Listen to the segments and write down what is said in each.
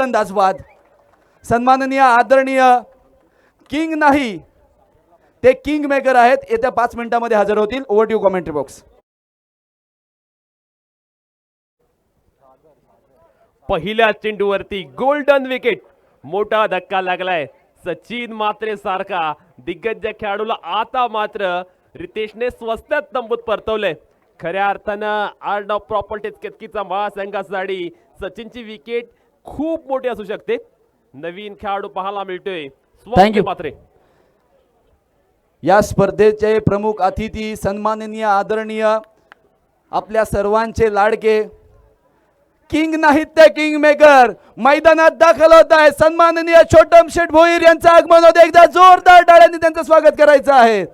गोलंदाजवाद सन्माननीय आदरणीय किंग नाही ते किंग मेकर आहेत, येत्या 5 मिनिटांमध्ये हजर होतील. Over to commentary box. पहिल्या चेंडूवरती गोल्डन विकेट. मोठा धक्का लागलाय. सचिन मात्रे सारखा दिग्गज खेळाडूला आता मात्र रितेशने स्वस्तात तंबूत परतवलंय. खऱ्या अर्थानं आर्ट ऑफ प्रॉपर्टीज केतकीचा महासंघासाठी सचिनची विकेट खूप मोठी असू शकते. नवीन खेळाडू पाहायला मिळतोय थँक्यू मात्रे. या स्पर्धेचे प्रमुख अतिथी सन्माननीय आदरणीय आपल्या सर्वांचे लाडके किंग नाहीत ते किंग मेकर मैदानात दाखल होत आहे. सन्माननीय छोटम शेठ भोईर यांचं आगमन होते. एकदा जोरदार टाळ्यांनी त्यांचं स्वागत करायचं आहे.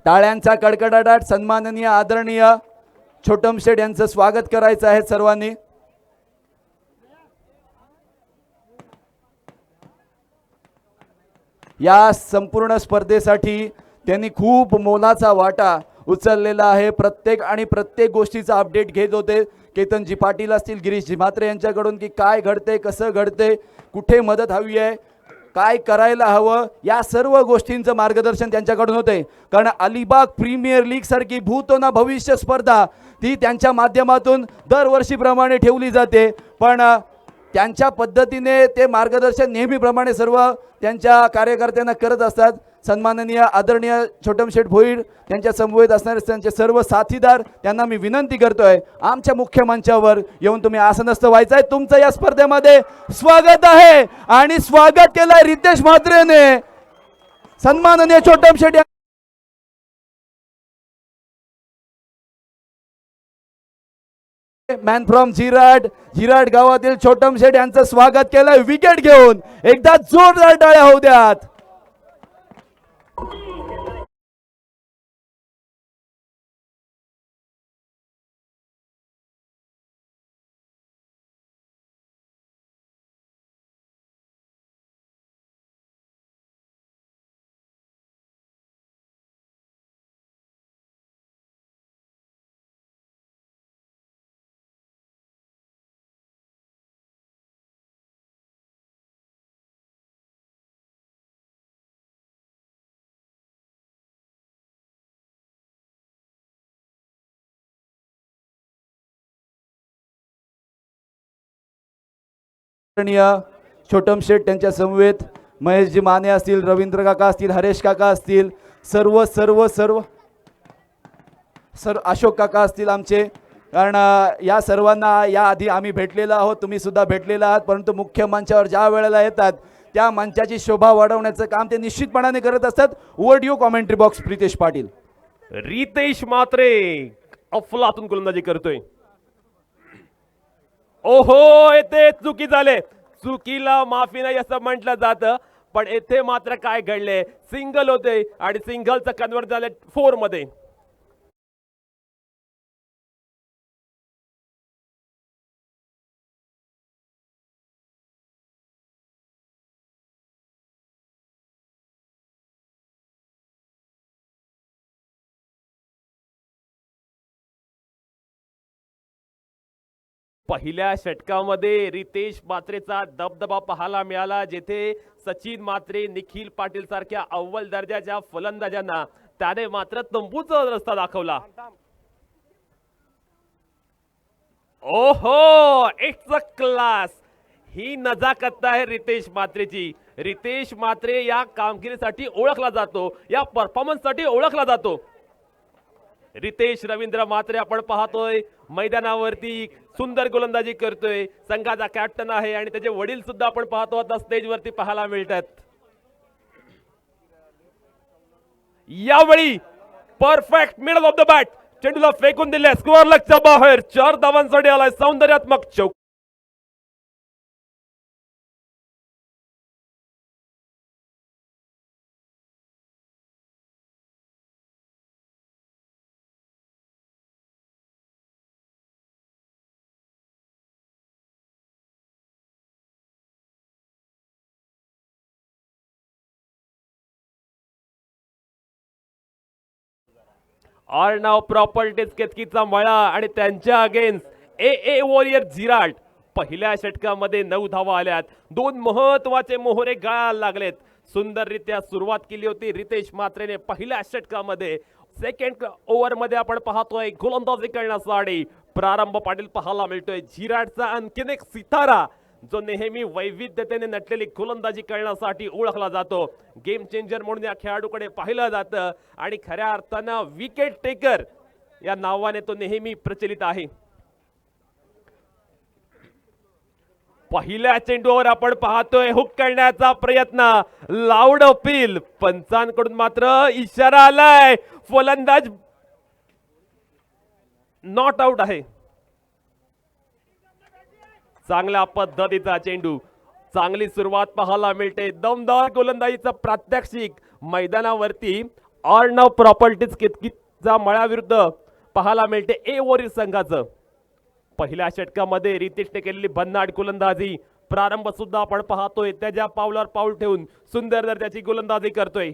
टाळ्यांचा कडकडाट सन्माननीय आदरणीय छोटम शेठ यांचं स्वागत करायचं आहे सर्वांनी. या संपूर्ण स्पर्धेसाठी त्यांनी खूप मोलाचा वाटा उचललेला आहे. प्रत्येक गोष्टीचा अपडेट घेत होते. केतनजी पाटील असतील, गिरीशजी म्हात्रे यांच्याकडून की काय घडते, कसं घडते, कुठे मदत हवी आहे, काय करायला हवं, या सर्व गोष्टींचं मार्गदर्शन त्यांच्याकडून होते. कारण अलिबाग प्रीमियर लीग सारखी भूतो ना भविष्य स्पर्धा ती त्यांच्या माध्यमातून दरवर्षीप्रमाणे ठेवली जाते. पण त्यांच्या पद्धतीने ते मार्गदर्शन नेहमीप्रमाणे सर्व त्यांच्या कार्यकर्त्यांना करत असतात. सन्माननीय आदरणीय छोटम शेठ भोईर त्यांच्या समवेत असणारे त्यांचे सर्व साथीदार त्यांना मी विनंती करतोय आमच्या मुख्य मंचावर येऊन तुम्ही आसनस्थ व्हायचं आहे. तुमचं या स्पर्धेमध्ये स्वागत आहे आणि स्वागत केलंय रितेश म्हात्रेने. सन्माननीय छोटम शेठ मॅन फ्रॉम झिराड गावातील छोटम शेठ यांचं स्वागत केलंय विकेट घेऊन. एकदा जोरदार टाळ्या होऊ द्यात. छोटम शेठ त्यांच्या समवेत महेशजी माने असतील, रवींद्र काका असतील, हरेश काका असतील, सर्व सर्व सर्व सर अशोक काका असतील आमचे. कारण या सर्वांना या आधी आम्ही भेटलेलो आहोत, तुम्ही सुद्धा भेटलेला आहात. परंतु मुख्य मंचावर ज्या वेळेला येतात त्या मंचाची शोभा वाढवण्याचं काम ते निश्चितपणाने करत असतात. Over to commentary box Pritesh Patil. Ritesh Matre अफलातून गोलंदाजी करतोय. ओहो, येथे चुकी झाले. चुकीला माफी नाही असं म्हटलं जातं, पण येथे मात्र काय घडले, सिंगल होते आणि सिंगलचं कन्वर्ट झाले 4 मध्ये. पहिल्या षटकामध्ये रितेश मात्रेचा दबदबा पाहायला मिळाला, जेथे सचिन मात्रे, निखिल पाटील सारख्या अव्वल दर्जाच्या फलंदाजांना त्याने मात्र तंबूचा रस्ता दाखवला. ओहो, इट्स अ क्लास. ही नजाकत आहे रितेश मात्रेची. रितेश मात्रे या कामगिरीसाठी ओळखला जातो, या परफॉर्मन्ससाठी ओळखला जातो. रितेश रवींद्र मात्रे आपण पाहतोय मैदानावरती सुंदर गोलंदाजी करतोय. संघाचा कॅप्टन आहे आणि त्याचे वडील सुद्धा आपण पाहतो आता स्टेजवरती पाहायला मिळतात. यावेळी perfect middle of the bat चेंडूला फेकून दिले. स्कोअर लक्षच्या बाहेर 4 धावांसाठी आलाय सौंदर्यात्मक चौक. आर्नाव प्रॉपर्टीज केतकीचा मळा आणि त्यांच्या अगेन्स्ट ए वॉरियर झिराट. पहिल्या षटकामध्ये 9 धावा आल्यात. 2 महत्वाचे मोहरे गळायला लागलेत. सुंदररित्या सुरुवात केली होती रितेश म्हात्रेने पहिल्या षटकामध्ये. सेकंड ओव्हर मध्ये आपण पाहतोय गोलंदाजी करण्यासाठी प्रारंभ पाटील पाहायला मिळतोय. झिराटचा आणखीन एक सितारा जो नेहमी वैविध्यतेने नटलेली गोलंदाजी करण्यासाठी ओळखला जातो. गेम चेंजर म्हणून या खेळाडूकडे पाहिलं जातं आणि खऱ्या अर्थानं विकेट टेकर या नावाने तो नेहमी प्रचलित आहे. पहिल्या चेंडूवर आपण पाहतोय हुक करण्याचा प्रयत्न. Loud appeal. पंचांकडून मात्र इशारा आलाय. फलंदाज नॉट आउट आहे. चांगल्या पद्धतीचा चेंडू. चांगली सुरुवात पाहायला मिळते. दमदार गोलंदाजीचं प्रात्यक्षिक मैदानावरती आर्नाव प्रॉपर्टीज केतकीचा मळ्याविरुद्ध पाहायला मिळते ए वॉरियर संघाचं. पहिल्या षटकामध्ये रितेशने केलेली भन्नाट गोलंदाजी. प्रारंभ सुद्धा आपण पाहतोय त्याच्या पावलावर पाऊल ठेवून सुंदर दर्जाची गोलंदाजी करतोय.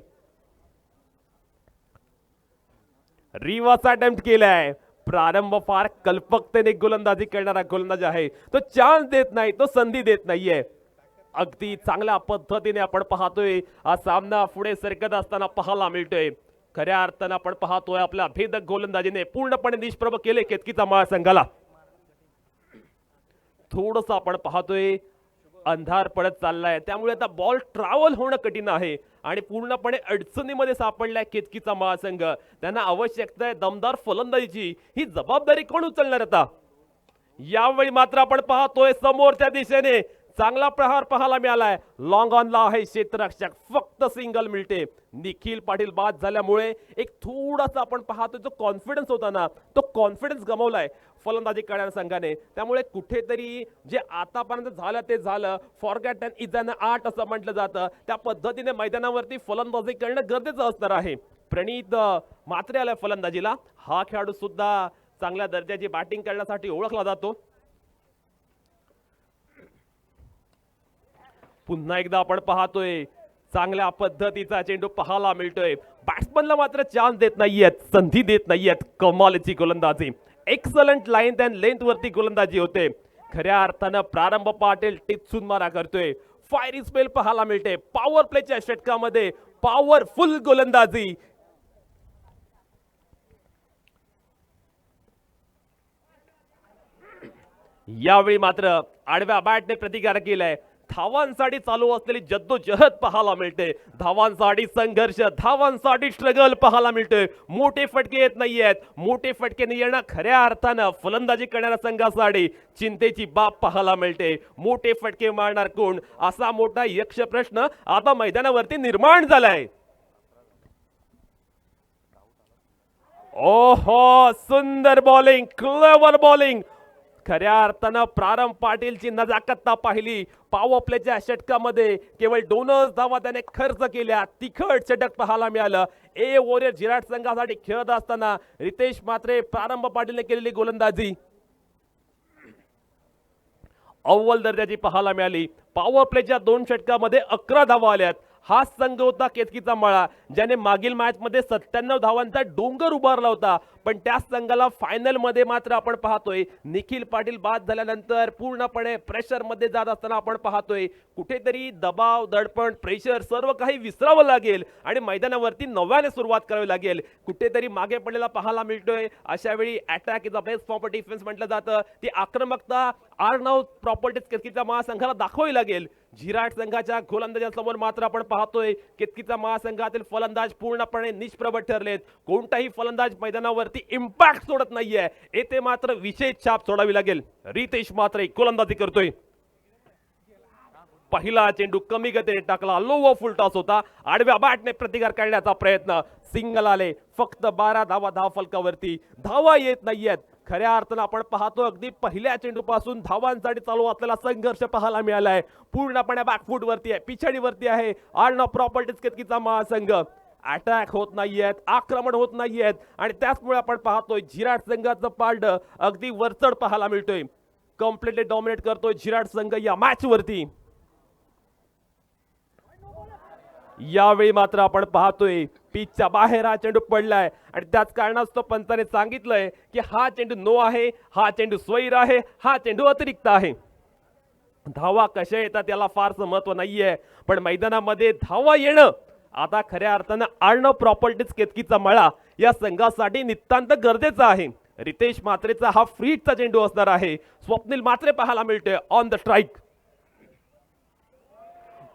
रिव्हर्स अटेम्प्ट केलाय. प्रारंभ फार कल्पकतेने गोलंदाजी करणारा गोलंदाज आहे. तो चान्स देत नाही, तो संधी देत नाहीये. अगदी चांगल्या पद्धतीने आपण पाहतोय हा सामना पुढे सरकत असताना पाहायला मिळतोय. खऱ्या अर्थानं आपण पाहतोय आपल्या भेदक गोलंदाजीने पूर्णपणे निष्प्रभ केले केतकीचा महासंघाला. थोडस आपण पाहतोय अंधार पडत चाललाय, त्यामुळे आता बॉल ट्रॅव्हल होणं कठीण आहे आणि पूर्णपणे अडचणीमध्ये सापडलाय केतकीचा महासंघ. त्यांना आवश्यकता आहे दमदार फलंदाजीची. ही जबाबदारी कोण उचलणार आता? यावेळी मात्र आपण पाहतोय समोरच्या दिशेने चांगला प्रहार पाहायला मिळालाय. लॉंग ऑनला आहे क्षेत्ररक्षक. फक्त सिंगल मिळते. निखिल पाटील बाद झाल्यामुळे एक थोडासा आपण पाहतोय जो कॉन्फिडन्स होता ना, तो कॉन्फिडन्स गमावलाय फलंदाजी करणाऱ्या संघाने. त्यामुळे कुठेतरी जे आतापर्यंत झालं ते झालं. फॉरगॅटन इज अन आर्ट असं म्हटलं जातं. त्या पद्धतीने मैदानावरती फलंदाजी करणं गरजेचं असणार आहे. प्रणित म्हात्रे आलाय फलंदाजीला. हा खेळाडू सुद्धा चांगल्या दर्जाची बॅटिंग करण्यासाठी ओळखला जातो. पुन्हा एकदा आपण पाहतोय चांगल्या पद्धतीचा चेंडू पाहायला मिळतोय. बॅट्समनला मात्र चान्स देत नाहीयेत, संधी देत नाहीयेत. कमालीची गोलंदाजी. एक्सलंट लाईन अँड लेंथ वरती गोलंदाजी होते. खऱ्या अर्थानं प्रारंभ पाटील टिचून मारा करतोय. फायरिंग स्पेल पाहायला मिळते. पॉवर प्लेच्या षटकामध्ये पॉवरफुल गोलंदाजी. यावेळी मात्र आडव्या बॅटने प्रतिकार केलाय. धावांसाठी चालू असलेली जद्दोजहद पाहायला मिळते. धावांसाठी संघर्ष, धावांसाठी स्ट्रगल पाहायला मिळतोय. मोठे फटके येत नाहीयेत. मोठे फटके नाही येणं खऱ्या अर्थानं फलंदाजी करणाऱ्या संघासाठी चिंतेची बाब पाहायला मिळते. मोठे फटके मारणार कोण, असा मोठा यक्ष प्रश्न आता मैदानावरती निर्माण झालाय. ओहो, सुंदर बॉलिंग, क्लेवर बॉलिंग. खऱ्या अर्थानं प्रारंभ पाटीलची नजाकत पाहिली. पॉवर प्लेच्या षटकामध्ये केवळ 2च धावा त्याने खर्च केल्या. तिखट षटक पाहायला मिळालं. ए वॉरियर झिराट संघासाठी खेळत असताना रितेश म्हात्रे प्रारंभ पाटीलने केलेली गोलंदाजी अव्वल दर्जाची पाहायला मिळाली. पॉवर प्लेच्या 2 षटकामध्ये 11 धावा आल्यात. हा संघ होता केतकीचा मळा, ज्याने मागील मॅच मध्ये 97 धावांचा डोंगर उभारला होता. पण त्या संघाला फायनल मध्ये मात्र आपण पाहतोय निखिल पाटील बाद झाल्यानंतर पूर्णपणे प्रेशर मध्ये जात असताना आपण पाहतोय कुठेतरी दबाव, दडपण, प्रेशर सर्व काही विसरावं लागेल आणि मैदानावरती नव्याने सुरुवात करावी लागेल. कुठेतरी मागे पडलेला पाहायला मिळतोय. अशा वेळी attack is the best form of defence म्हटलं जातं. ती आक्रमकता आर्नाव प्रॉपर्टीज केतकीच्या महासंघाला दाखवावी लागेल. झिराट संघाच्या गोलंदाजांसमोर मात्र आपण पाहतोय केतकीचा महासंघातील फलंदाज पूर्णपणे निष्प्रभ ठरलेत. कोणताही फलंदाज मैदानावरती इम्पॅक्ट सोडत नाहीये. येथे मात्र विशेष छाप सोडावी लागेल. रितेश मात्र गोलंदाजी करतोय. पहिला चेंडू कमी गतीने टाकला. लो व फुल टॉस होता. आडव्या बॅटने प्रतिकार करण्याचा प्रयत्न. सिंगल आले. फक्त 12 धावा धाव फलकावरती. धावा येत नाहीयेत. खऱ्या अर्थानं आपण पाहतो अगदी पहिल्या चेंडूपासून धावांसाठी चालू असलेला संघर्ष पाहायला मिळालाय. पूर्णपणे बॅकफूट वरती आहे, पिछाडीवरती आहे आर्नाव प्रॉपर्टीज केतकीचा महासंघ. अटॅक होत नाहीयेत, आक्रमण होत नाहीयेत आणि त्याचमुळे आपण पाहतोय झिराट संघाचं पारडं अगदी वरचढ पाहायला मिळतोय. कम्प्लिटली डॉमिनेट करतोय झिराट संघ या मॅच वरती. यावेळी मात्र आपण पाहतोय पिचच्या बाहेर हा चेंडू पडलाय आणि त्याच कारणास्तव पंचाने सांगितलंय की हा चेंडू नो आहे, हा चेंडू स्वैर आहे, हा चेंडू अतिरिक्त आहे. धावा कशा येतात याला फारसं महत्व नाहीये, पण मैदानामध्ये धावा येणं आता खऱ्या अर्थानं अर्णव प्रॉपर्टीज केतकीचा मळा या संघासाठी नितांत गरजेचा आहे. रितेश म्हात्रेचा हा फ्री हिटचा चेंडू असणार आहे. स्वप्नील म्हात्रे पाहायला मिळतोय ऑन द स्ट्राईक.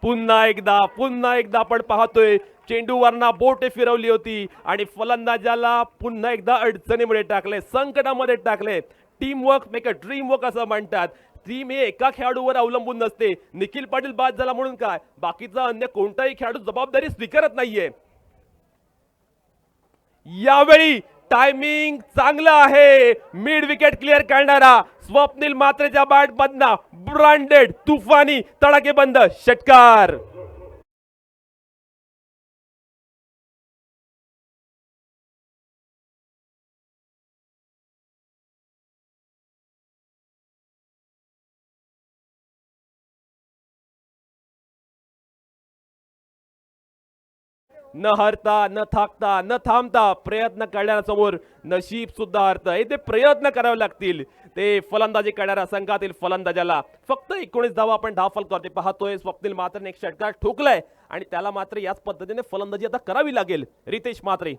पुन्हा एकदा आपण पाहतोय चेंडूवरना बोट फिरवली होती आणि फलंदाजाला पुन्हा एकदा अडचणीमध्ये टाकले, संकटामध्ये टाकले. Team work make a dream work असं म्हणतात. टीम हे एका खेळाडूवर अवलंबून नसते. निखिल पाटील बाद झाला म्हणून काय, बाकीचा अन्य कोणताही खेळाडू जबाबदारी स्वीकारत नाहीये. यावेळी टायमिंग चांगलं आहे. मिड विकेट क्लिअर करणारा स्वप्नील म्हात्रेच्या बॅट मधना ब्रँडेड तुफानी तडाखेबंद षटकार. न हरता, न थाकता, न थांबता प्रयत्न करणाऱ्यासमोर नशीब सुद्धा हरतं. इथे प्रयत्न करावे लागतील. ते फलंदाजी करणाऱ्या संघातील फलंदाजाला फक्त 19 धावा आपण फलकावरती पाहतोय. स्वप्नील म्हात्रेने एक षटकार ठोकलाय आणि त्याला मात्र याच पद्धतीने फलंदाजी आता करावी लागेल. रितेश म्हात्रे,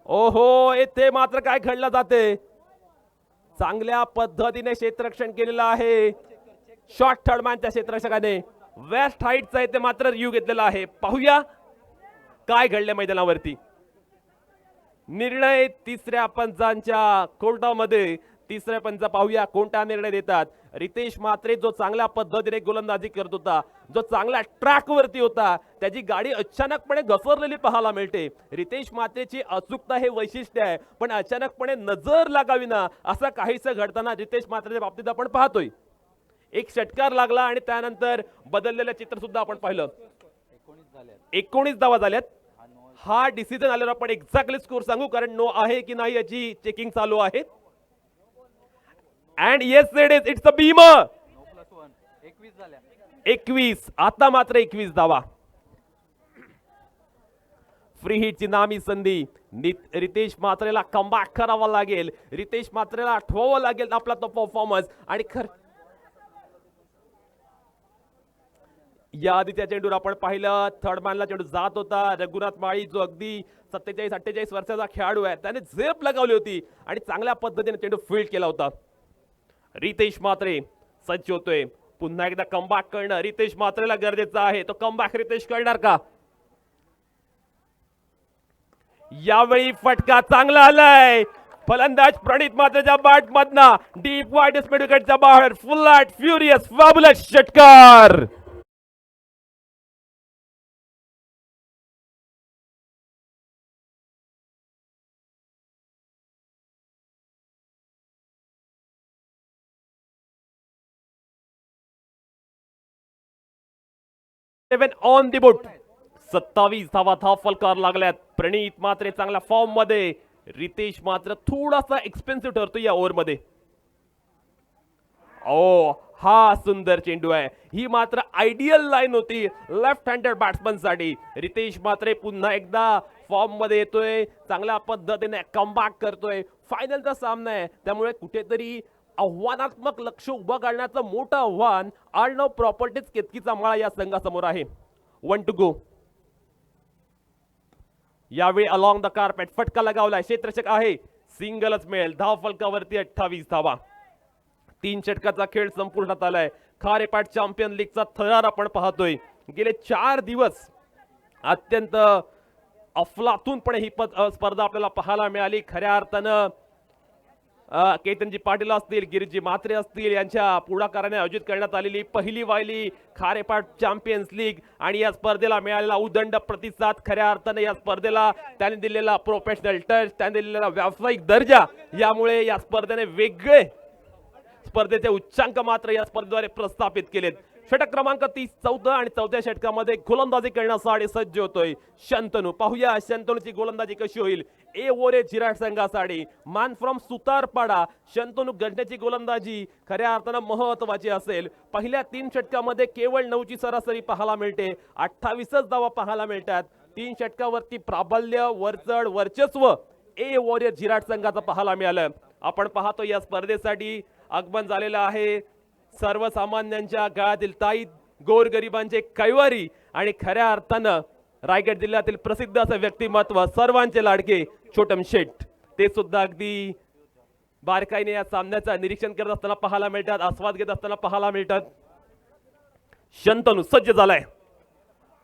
ओहो, येथे मात्र काय घडलं जाते. चांगल्या पद्धतीने क्षेत्ररक्षण केलेलं आहे शॉर्ट थर्डमॅनच्या क्षेत्ररक्षकाने. वेस्ट हाईटचा इथे मात्र रिव्ह्यू घेतलेला आहे. पाहूया काय घडले मैदानावरती. निर्णय तिसऱ्या पंचांच्या कोर्टामध्ये. तिसऱ्या पंच पाहूया कोणता निर्णय देतात. रितेश म्हात्रे जो चांगल्या पद्धतीने गोलंदाजी करत होता, जो चांगल्या ट्रॅक वरती होता, त्याची गाडी अचानकपणे घसरलेली पाहायला मिळते. रितेश म्हात्रेची अचूकता हे वैशिष्ट्य आहे, पण अचानकपणे नजर लागावी ना असं काहीसं घडताना रितेश म्हात्रेच्या बाबतीत आपण पाहतोय. एक षटकार लागला आणि त्यानंतर बदललेलं चित्र सुद्धा आपण पाहिलं. 19 धावा झाल्यात. हा डिसिजन आल्यावर आपण एक्झॅक्टली स्कोर सांगू, कारण नो आहे की नाही याची चेकिंग चालू आहे. And yes it is, it's a Beamer. 21 आता मात्र 21 धावा. फ्री हिटची नामी संधी. रितेश म्हात्रेला कमबॅक करावा लागेल. रितेश म्हात्रेला आठवावं लागेल आपला तो परफॉर्मन्स. आणि या आधीच्या चेंडूवर आपण पाहिलं थर्ड मॅनला चेंडू जात होता. रघुनाथ माळी जो अगदी 47-48 वर्षाचा खेळाडू आहे, त्याने झेप लगावली होती आणि चांगल्या पद्धतीने चेंडू फील्ड केला होता. रितेश म्हात्रे सज्ज होतोय पुन्हा एकदा कमबॅक करणं. रितेश म्हात्रेला गरजेचं आहे. तो कमबॅक रितेश करणार का. यावेळी फटका चांगला आलाय. फलंदाज प्रणित म्हात्रेच्या बॅट मधना डीप वाईड स्पीड विकेटच्या बाहेर फुल ॲट फ्युरियस फॅब्युलस षटकार. ऑन दी बोट. 27 धावा फलकार लागल्यात. प्रणित म्हात्रे चांगल्या फॉर्म मध्ये. रितेश मात्र थोडासा एक्सपेन्सिव्ह ठरतो या ओव्हर मध्ये. ओ, हा सुंदर चेंडू आहे. ही मात्र आयडियल लाईन होती लेफ्ट हँडेड बॅट्समन साठी. रितेश म्हात्रे पुन्हा एकदा फॉर्म मध्ये येतोय, चांगल्या पद्धतीने कमबॅक करतोय. फायनलचा सामना आहे, त्यामुळे कुठेतरी आव्हानात्मक लक्ष उभं करण्याचं मोठं आव्हान अर्णव प्रॉपर्टीज केतकीचा मळा या संघासमोर आहे. 1 to go. यावेळी अलॉंग द कार्पेट फटका लगावलाय. क्षेत्ररक्षक आहे, सिंगलच मिळेल. धाव फलकावरती 28 धावा. 3 षटकाचा खेळ संपूर्णात आलाय. खारेपाट चॅम्पियन लीगचा थरार आपण पाहतोय. गेले 4 दिवस अत्यंत अफलातूनपणे ही स्पर्धा आपल्याला पाहायला मिळाली. खऱ्या अर्थानं केतनजी पाटील असतील, गिरीशजी म्हात्रे असतील यांच्या पुढाकाराने आयोजित करण्यात आलेली पहिली वाहिली खारेपाट चॅम्पियन्स लीग आणि या स्पर्धेला मिळालेला उदंड प्रतिसाद, खऱ्या अर्थाने या स्पर्धेला त्याने दिलेला प्रोफेशनल टच, त्याने दिलेला व्यावसायिक दर्जा, यामुळे या स्पर्धेने वेगळे स्पर्धेचे उच्चांक मात्र या स्पर्धेद्वारे प्रस्थापित केलेत. षटक क्रमांक 30 चौथं आणि चौथ्या षटकामध्ये गोलंदाजी करण्यासाठी सज्ज होतोय शंतनू. पाहूया शंतनूची गोलंदाजी कशी होईल. ए ओरे चिराट संघासाठी मान फ्रॉम सुतारपाडा शंतनू गंटेची गोलंदाजी खऱ्या अर्थानं महत्वाची असेल. पहिल्या 3 षटकामध्ये केवळ 9ची सरासरी पाहायला मिळते. 28च धावा पाहायला मिळतात. 3 षटकावरती प्राबल्य, वरचढ, वर्चस्व ए वॉरियर झिराट संघाचं पाहायला मिळालं. आपण पाहतो या स्पर्धेसाठी आगमन झालेलं आहे सर्वसामान्यांच्या गळ्यातील ताईत, गोरगरिबांचे कैवारी आणि खऱ्या अर्थानं रायगड जिल्ह्यातील प्रसिद्ध असं व्यक्तिमत्व, सर्वांचे लाडके छोटम शेठ, ते सुद्धा अगदी बारकाईने या सामन्याचं निरीक्षण करत असताना पाहायला मिळतात, आस्वाद घेत असताना पाहायला मिळतात. शंतनू सज्ज झालाय.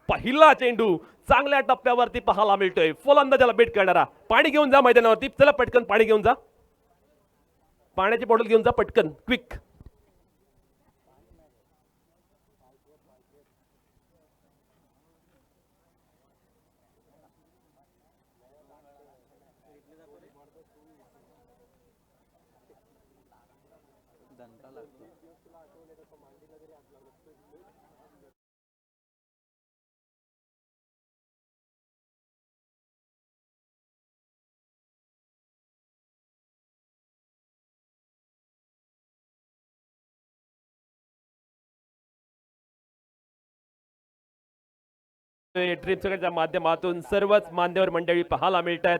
पहिला चेंडू चांगल्या टप्प्यावरती पाहायला मिळतोय. फलंदाजाला बेट करणारा. पाणी घेऊन जा मैदानावरती. चला पटकन पाणी घेऊन जा. पाण्याची बॉटल घेऊन जा पटकन, क्विक. ट्रिप सगळ्याच्या माध्यमातून सर्वच मान्यवर मंडळी पाहायला मिळतात.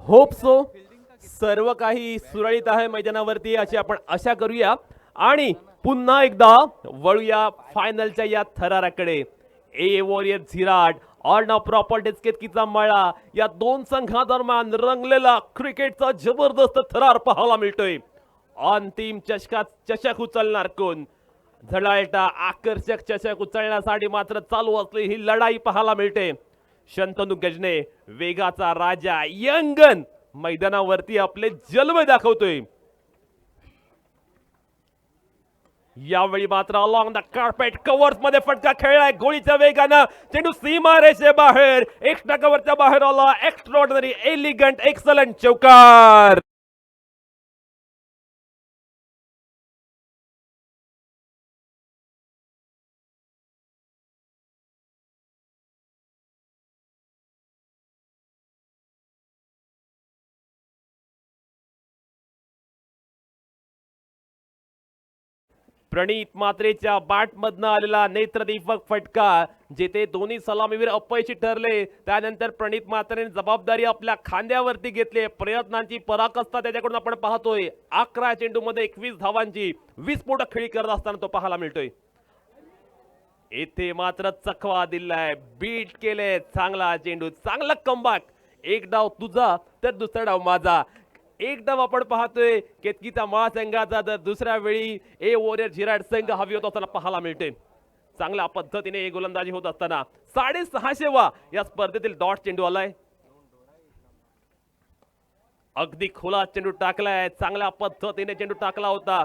होप सो सर्व काही सुरळीत आहे मैदानावरती अशी आपण आशा करूया आणि पुन्हा एकदा वळूया फायनलच्या या थराराकडे. ए वॉरियर झिराट ऑर्ना प्रॉपर्टीज केतकीचा मळा या दोन संघादरम्यान रंगलेला क्रिकेटचा जबरदस्त थरार पाहायला मिळतोय. अंतिम चषक उचलणार कोण? झळाळटा आकर्षक चषक उचलण्यासाठी मात्र चालू असलेली ही लढाई पाहायला मिळते. शंतनू गजने वेगाचा राजा यंगन मैदानावरती आपले जलवे दाखवतोय. यावेळी मात्र अलॉंग द कार्पेट कव्हर्स मध्ये फटका खेळलाय. गोळीच्या वेगानं चेंडू सीमा रेषे बाहेर, एक्स्ट्रा कव्हरच्या बाहेर आला. एक्स्ट्राऑर्डिनरी, एलिगंट, एक्सलंट चौकार. प्रणीत मात्रेच्या बॅटमधनं आलेला नेत्रदीपक फटका, जिथे दोन्ही सलामीवीर अपयशी ठरले. त्यानंतर प्रणीत मात्रेने जबाबदारी आपल्या खांद्यावरती घेतली. प्रयत्नांची पराकाष्ठा त्याच्याकडून आपण पाहतोय. 11 चेंडूमध्ये 21 धावांची 20 मोठा खेळी करत असताना तो पाहायला मिळतोय. येथे मात्र चकवा दिलाय, बीट केले. चांगला चेंडू, चांगला कमबॅक. एक डाव तुझा तर दुसरा डाव माझा. एक डाव आपण पाहतोय केतकीचा महासंघाचा, तर दुसऱ्या वेळी ए वॉरियर झिराट संघ हवी होत असताना पाहायला मिळते. चांगल्या पद्धतीने गोलंदाजी होत असताना 650 वा या स्पर्धेतील डॉट चेंडू आलाय. अगदी खुला चेंडू टाकलाय. चांगल्या पद्धतीने चेंडू टाकला होता.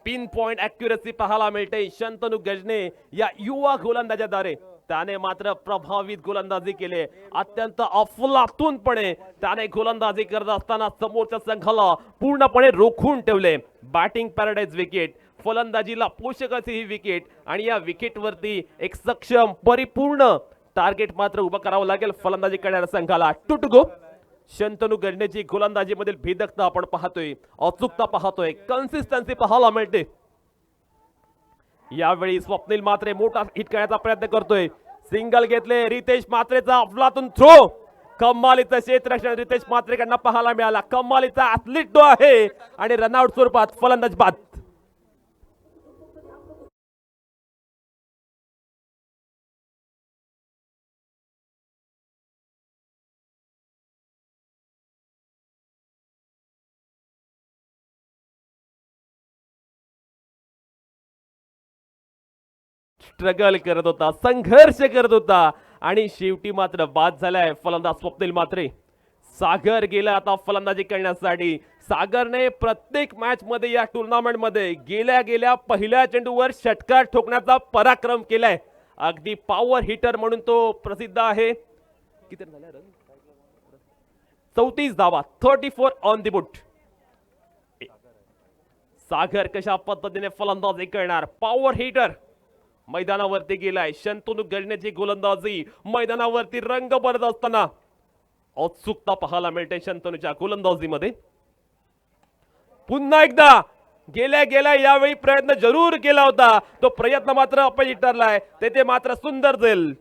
पिन पॉइंट ॲक्युरसी पाहायला मिळते शंतनू गजने या युवा गोलंदाजाद्वारे. त्याने मात्र प्रभावित गोलंदाजी केले. अत्यंत अफलातूनपणे त्याने गोलंदाजी करत असताना समोरच्या संघाला पूर्णपणे रोखून ठेवले. बॅटिंग पॅराडाइज विकेट, फलंदाजीला पोषक अशी ही विकेट आणि या विकेटवरती एक सक्षम परिपूर्ण टार्गेट मात्र उभं करावं लागेल फलंदाजी करणाऱ्या संघाला. टुटगो शंतनू गजनेची गोलंदाजीमधील भेदकता आपण पाहतोय, अचूकता पाहतोय, कन्सिस्टन्सी पाहायला मिळते. यावेळी स्वप्नील मात्रे मोठा हिट करण्याचा प्रयत्न करतोय. सिंगल घेतले. रितेश मात्रेचा अफलातून थ्रो. कमालीचं क्षेत्ररक्षण रितेश मात्रेकडनं पाहायला मिळाला. कमालीचा ऍथलीट तो आहे आणि रनआउट स्वरूपात फलंदाज बाद. स्ट्रगल करत होता, संघर्ष करत होता आणि शेवटी मात्र बाद झालाय फलंदाज स्वप्नील मात्रे. सागर गेला आता फलंदाजी करण्यासाठी. सागरने प्रत्येक मॅच मध्ये या टुर्नामेंट मध्ये गेल्या पहिल्या चेंडूवर षटकार ठोकण्याचा पराक्रम केलाय. अगदी पॉवर हिटर म्हणून तो प्रसिद्ध आहे. किती रन झाले? 34 धावा, 34 ऑन द बुट. सागर कशा पद्धतीने फलंदाजी करणार, पॉवर हिटर मैदानावरती गेलाय. शंतनू गडण्याची गोलंदाजी मैदानावरती रंग भरत असताना उत्सुकता पाहायला मिळते शंतनूच्या गोलंदाजीमध्ये. पुन्हा एकदा गेल्या गेल्या यावेळी प्रयत्न जरूर केला होता, तो प्रयत्न मात्र अपयशी ठरलाय. तेथे मात्र सुंदर झेल.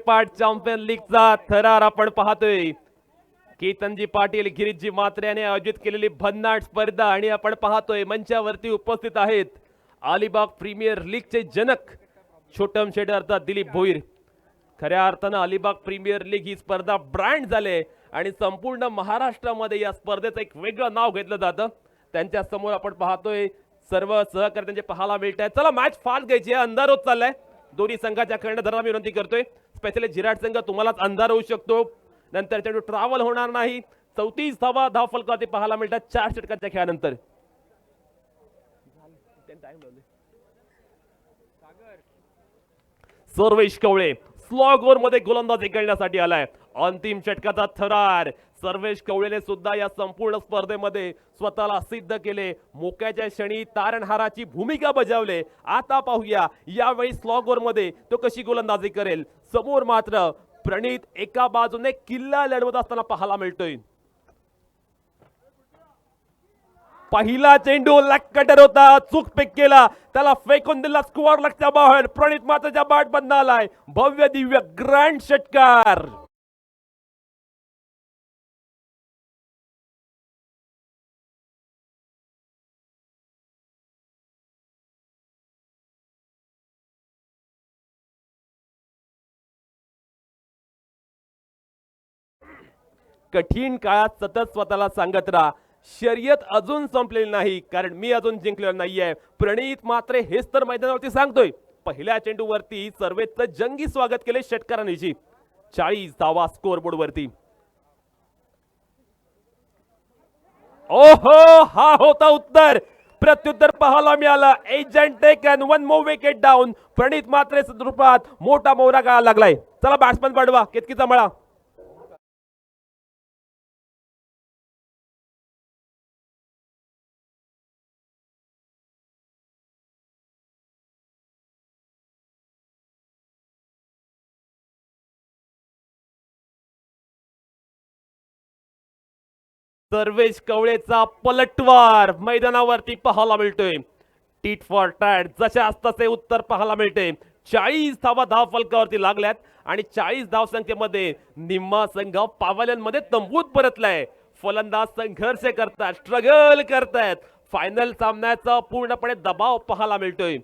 पाट चॅम्पियन लीगचा थरार आपण पाहतोय. केतनजी पाटील, गिरीशजी म्हात्रे यांनी आयोजित केलेली भन्नाट स्पर्धा आणि आपण पाहतोय मंचावरती उपस्थित आहेत अलिबाग प्रीमियर लीगचे जनक छोटम शेड अर्थात दिलीप भोईर. खऱ्या अर्थानं अलिबाग प्रीमियर लीग ही स्पर्धा ब्रँड झाले आणि संपूर्ण महाराष्ट्रामध्ये या स्पर्धेचं एक वेगळं नाव घेतलं जातं. त्यांच्या समोर आपण पाहतोय सर्व सहकार्य पाहायला मिळत आहे. चला मॅच फास्ट घ्यायची आहे, अंधार होत चाललाय. दोन्ही संघाच्या कर्णधारांना मी विनंती करतोय, स्पेशली जिराट संघ तुम्हालाच अंधार होऊ शकतो, नंतर चेंडू ट्रॅव्हल होणार नाही. 34 धावा धाव फलकावरती पाहायला मिळतात 4 षटकांच्या खेळानंतर. सर्वेश कवळे स्लॉग ओव्हर मध्ये गोलंदाजी करण्यासाठी आलाय. अंतिम षटकाचा थरार सर्वेश कवळेने सुद्धा या संपूर्ण स्पर्धेमध्ये स्वतःला सिद्ध केले. मोक्याच्या क्षणी तारणहाराची भूमिका बजावले. आता पाहूया यावेळी स्लॉग ओव्हर मध्ये तो कशी गोलंदाजी करेल. समोर मात्र प्रणित एका बाजूने किल्ला लढवत असताना पाहायला मिळतोय. पहिला चेंडू लक्कटर होता, चूक पिक केला, त्याला फेकून दिला स्क्वेअर लक्षच्या बाहेर. प्रणित मात्रच्या बाट बंद आलाय. भव्य दिव्य ग्रँड षटकार. कठीण काळात सतत स्वतःला सांगत राहा, शर्यत अजून संपलेली नाही, कारण मी अजून जिंकलेलो नाहीये. प्रणित मात्र हेच तर मैदानावरती सांगतोय. पहिल्या चेंडूवरती सर्वेचं जंगी स्वागत केले षटकारांनी. 40 धावा स्कोअरबोर्ड वरती. ओहो, हा होता उत्तर. प्रत्युत्तर पाहायला मिळालं. Edge and taken, 1 more wicket down. Pranit Matre रूपात मोठा मोहरा गाळा लागलाय. चला बॅट्समन पाठवा, केतकीचा मळा. सर्वेश कवळेचा पलटवार मैदानावरती पाहायला मिळतोय. टीट फॉर टॅट जशाच तसे उत्तर पाहायला मिळते. 40 धावा धाव फलकावरती लागल्यात आणि 40 धाव संख्येमध्ये निम्मा संघ पावल्यांमध्ये तंबूत परतलाय. फलंदाज संघर्ष करतात, स्ट्रगल करतायत. फायनल सामन्याचा पूर्णपणे दबाव पाहायला मिळतोय.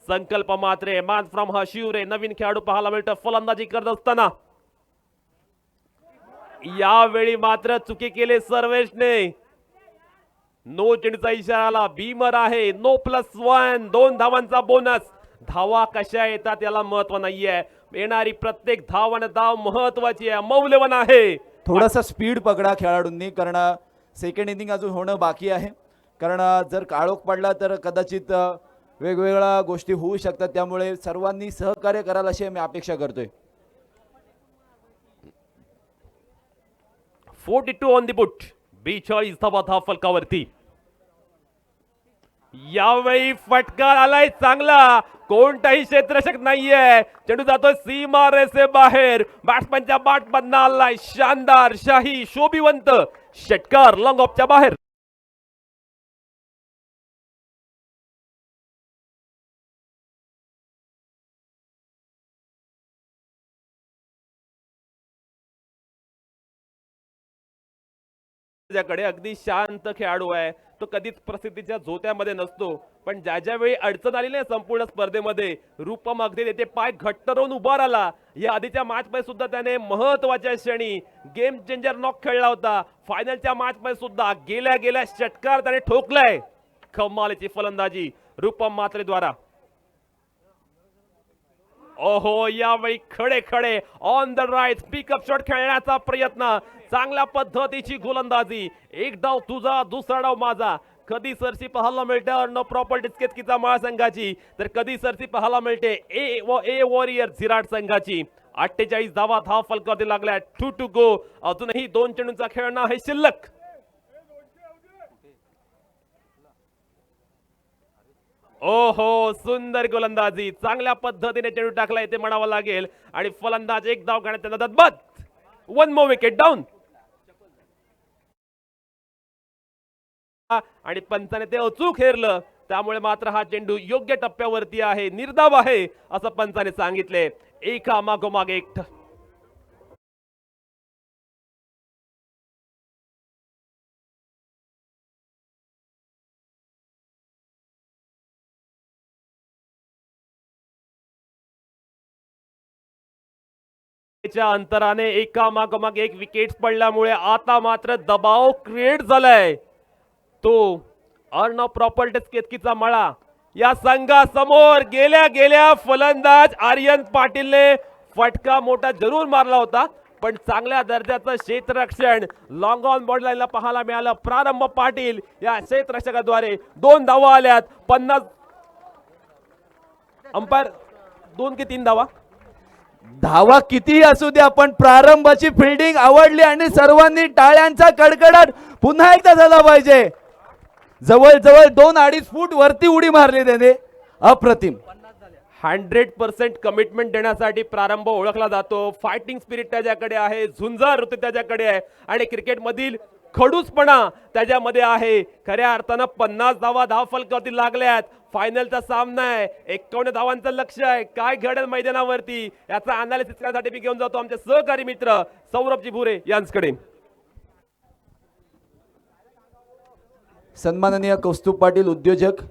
संकल्प मात्रे मॅन फ्रॉम हशिवरे नवीन खेळाडू पाहायला मिळतो फलंदाजी करत असताना. यावेळी मात्र चुकी केले सर्वेशने. नो चेंडूचा इशारा आला. बीमर आहे. नो +1, 2 धावांचा बोनस. धावा कशा येतात याला महत्व नाहीये, येणारी प्रत्येक धाव आणि धाव महत्वाची आहे, मौल्यवान आहे. थोडासा स्पीड पकडा खेळाडूंनी, कारण सेकंड इनिंग अजून होणं बाकी आहे. कारण जर काळोख पडला तर कदाचित वेगवेगळ्या गोष्टी होऊ शकतात. त्यामुळे सर्वांनी सहकार्य कराल अशी मी अपेक्षा करतोय. 42 ऑन द बुट. 42 धावा धाव फलकावरती. यावेळी फटका आलाय चांगला. कोणताही क्षेत्ररक्षक नाहीये. चेंडू जातोय सीमा रेषे बाहेर. बॅट्समॅनच्या बाट बंद आलाय. शानदार, शाही, शोभिवंत षटकार लॉंग ऑफच्या बाहेर. त्याच्याकडे अगदी शांत खेळाडू आहे. तो कधीच प्रसिद्धीच्या झोत्यामध्ये नसतो, पण ज्या ज्या वेळी अडचण आली नाही संपूर्ण स्पर्धेमध्ये, रूपम अगदी तेथे पाय घट्ट रोवून उभा राहिला. या आधीच्या मॅच मध्ये सुद्धा त्याने महत्वाच्या क्षणी गेम चेंजर नॉक खेळला होता. फायनलच्या मॅच मध्ये सुद्धा गेल्या गेल्या षटकार त्याने ठोकलाय. कमालीची फलंदाजी रूपम मात्रे द्वारा. ओहो, यावेळी खडे खडे on the right pickup shot खेळण्याचा प्रयत्न, चांगल्या पद्धतीची गोलंदाजी. एक डाव तुझा, दुसरा डाव माझा. कधी सरशी पाहायला मिळते अर्णव प्रॉपर्टीज केतकीचा माळ संघाची, तर कधी सरशी पाहायला मिळते ए वॉरियर झिराट संघाची. 48 धावात हा फलकावरती लागलाय. 2 to go. अजूनही 2 चेंडूंचा खेळणं आहे शिल्लक. ओहो, सुंदर गोलंदाजी, चांगल्या पद्धतीने चेंडू टाकलाय ते म्हणावं लागेल. आणि फलंदाज एक धाव घेण्यात त्यांना बाद. 1 more विकेट डाऊन. आणि पंचाने ते अचूक हेरलं, त्यामुळे मात्र हा चेंडू योग्य टप्प्यावरती आहे, निर्धाव आहे असं पंचाने सांगितले. एका मागोमाग एक. अंतराने एका मागोमाग एक विकेट पडल्यामुळे आता मात्र दबाव क्रिएट झालाय. तो अर्णव प्रॉपर्टीज केतकीचा मळा या संघासमोर गेल्या गेल्या फलंदाज आर्यन पाटीलने फटका मोठा जरूर मारला होता, पण चांगल्या दर्जाचं क्षेत्ररक्षण लॉंग ऑन बॉर्ड लाईनला पाहायला मिळालं. प्रारंभ पाटील या क्षेत्ररक्षकाद्वारे 2 धावा आल्यात. 50 अंपायर 2 की 3 धावा. धावा कितीही असू द्या, पण प्रारंभाची फिल्डिंग आवडली आणि सर्वांनी टाळ्यांचा कडकडाट पुन्हा एकदा झाला पाहिजे. जवळजवळ 2-2.5 फूट वरती उडी मारली त्याने. अप्रतिम. 100% कमिटमेंट देण्यासाठी प्रारंभ ओळखला जातो. फायटिंग स्पिरिट त्याच्याकडे आहे, झुंजार वृत्ती त्याच्याकडे आहे आणि क्रिकेट मधील खडूसपणा त्याच्यामध्ये आहे. खऱ्या अर्थानं 50 धावा धाव फलकावरती लागल्यात. फायनलचा सामना आहे, 51 धावांचं लक्ष आहे. काय घडेल मैदानावरती याचा अनालिसिस करण्यासाठी मी घेऊन जातो आमचे सहकारी मित्र सौरभजी भुरे यांच्याकडे. सन्माननीय कौस्तुभ पाटील उद्योजक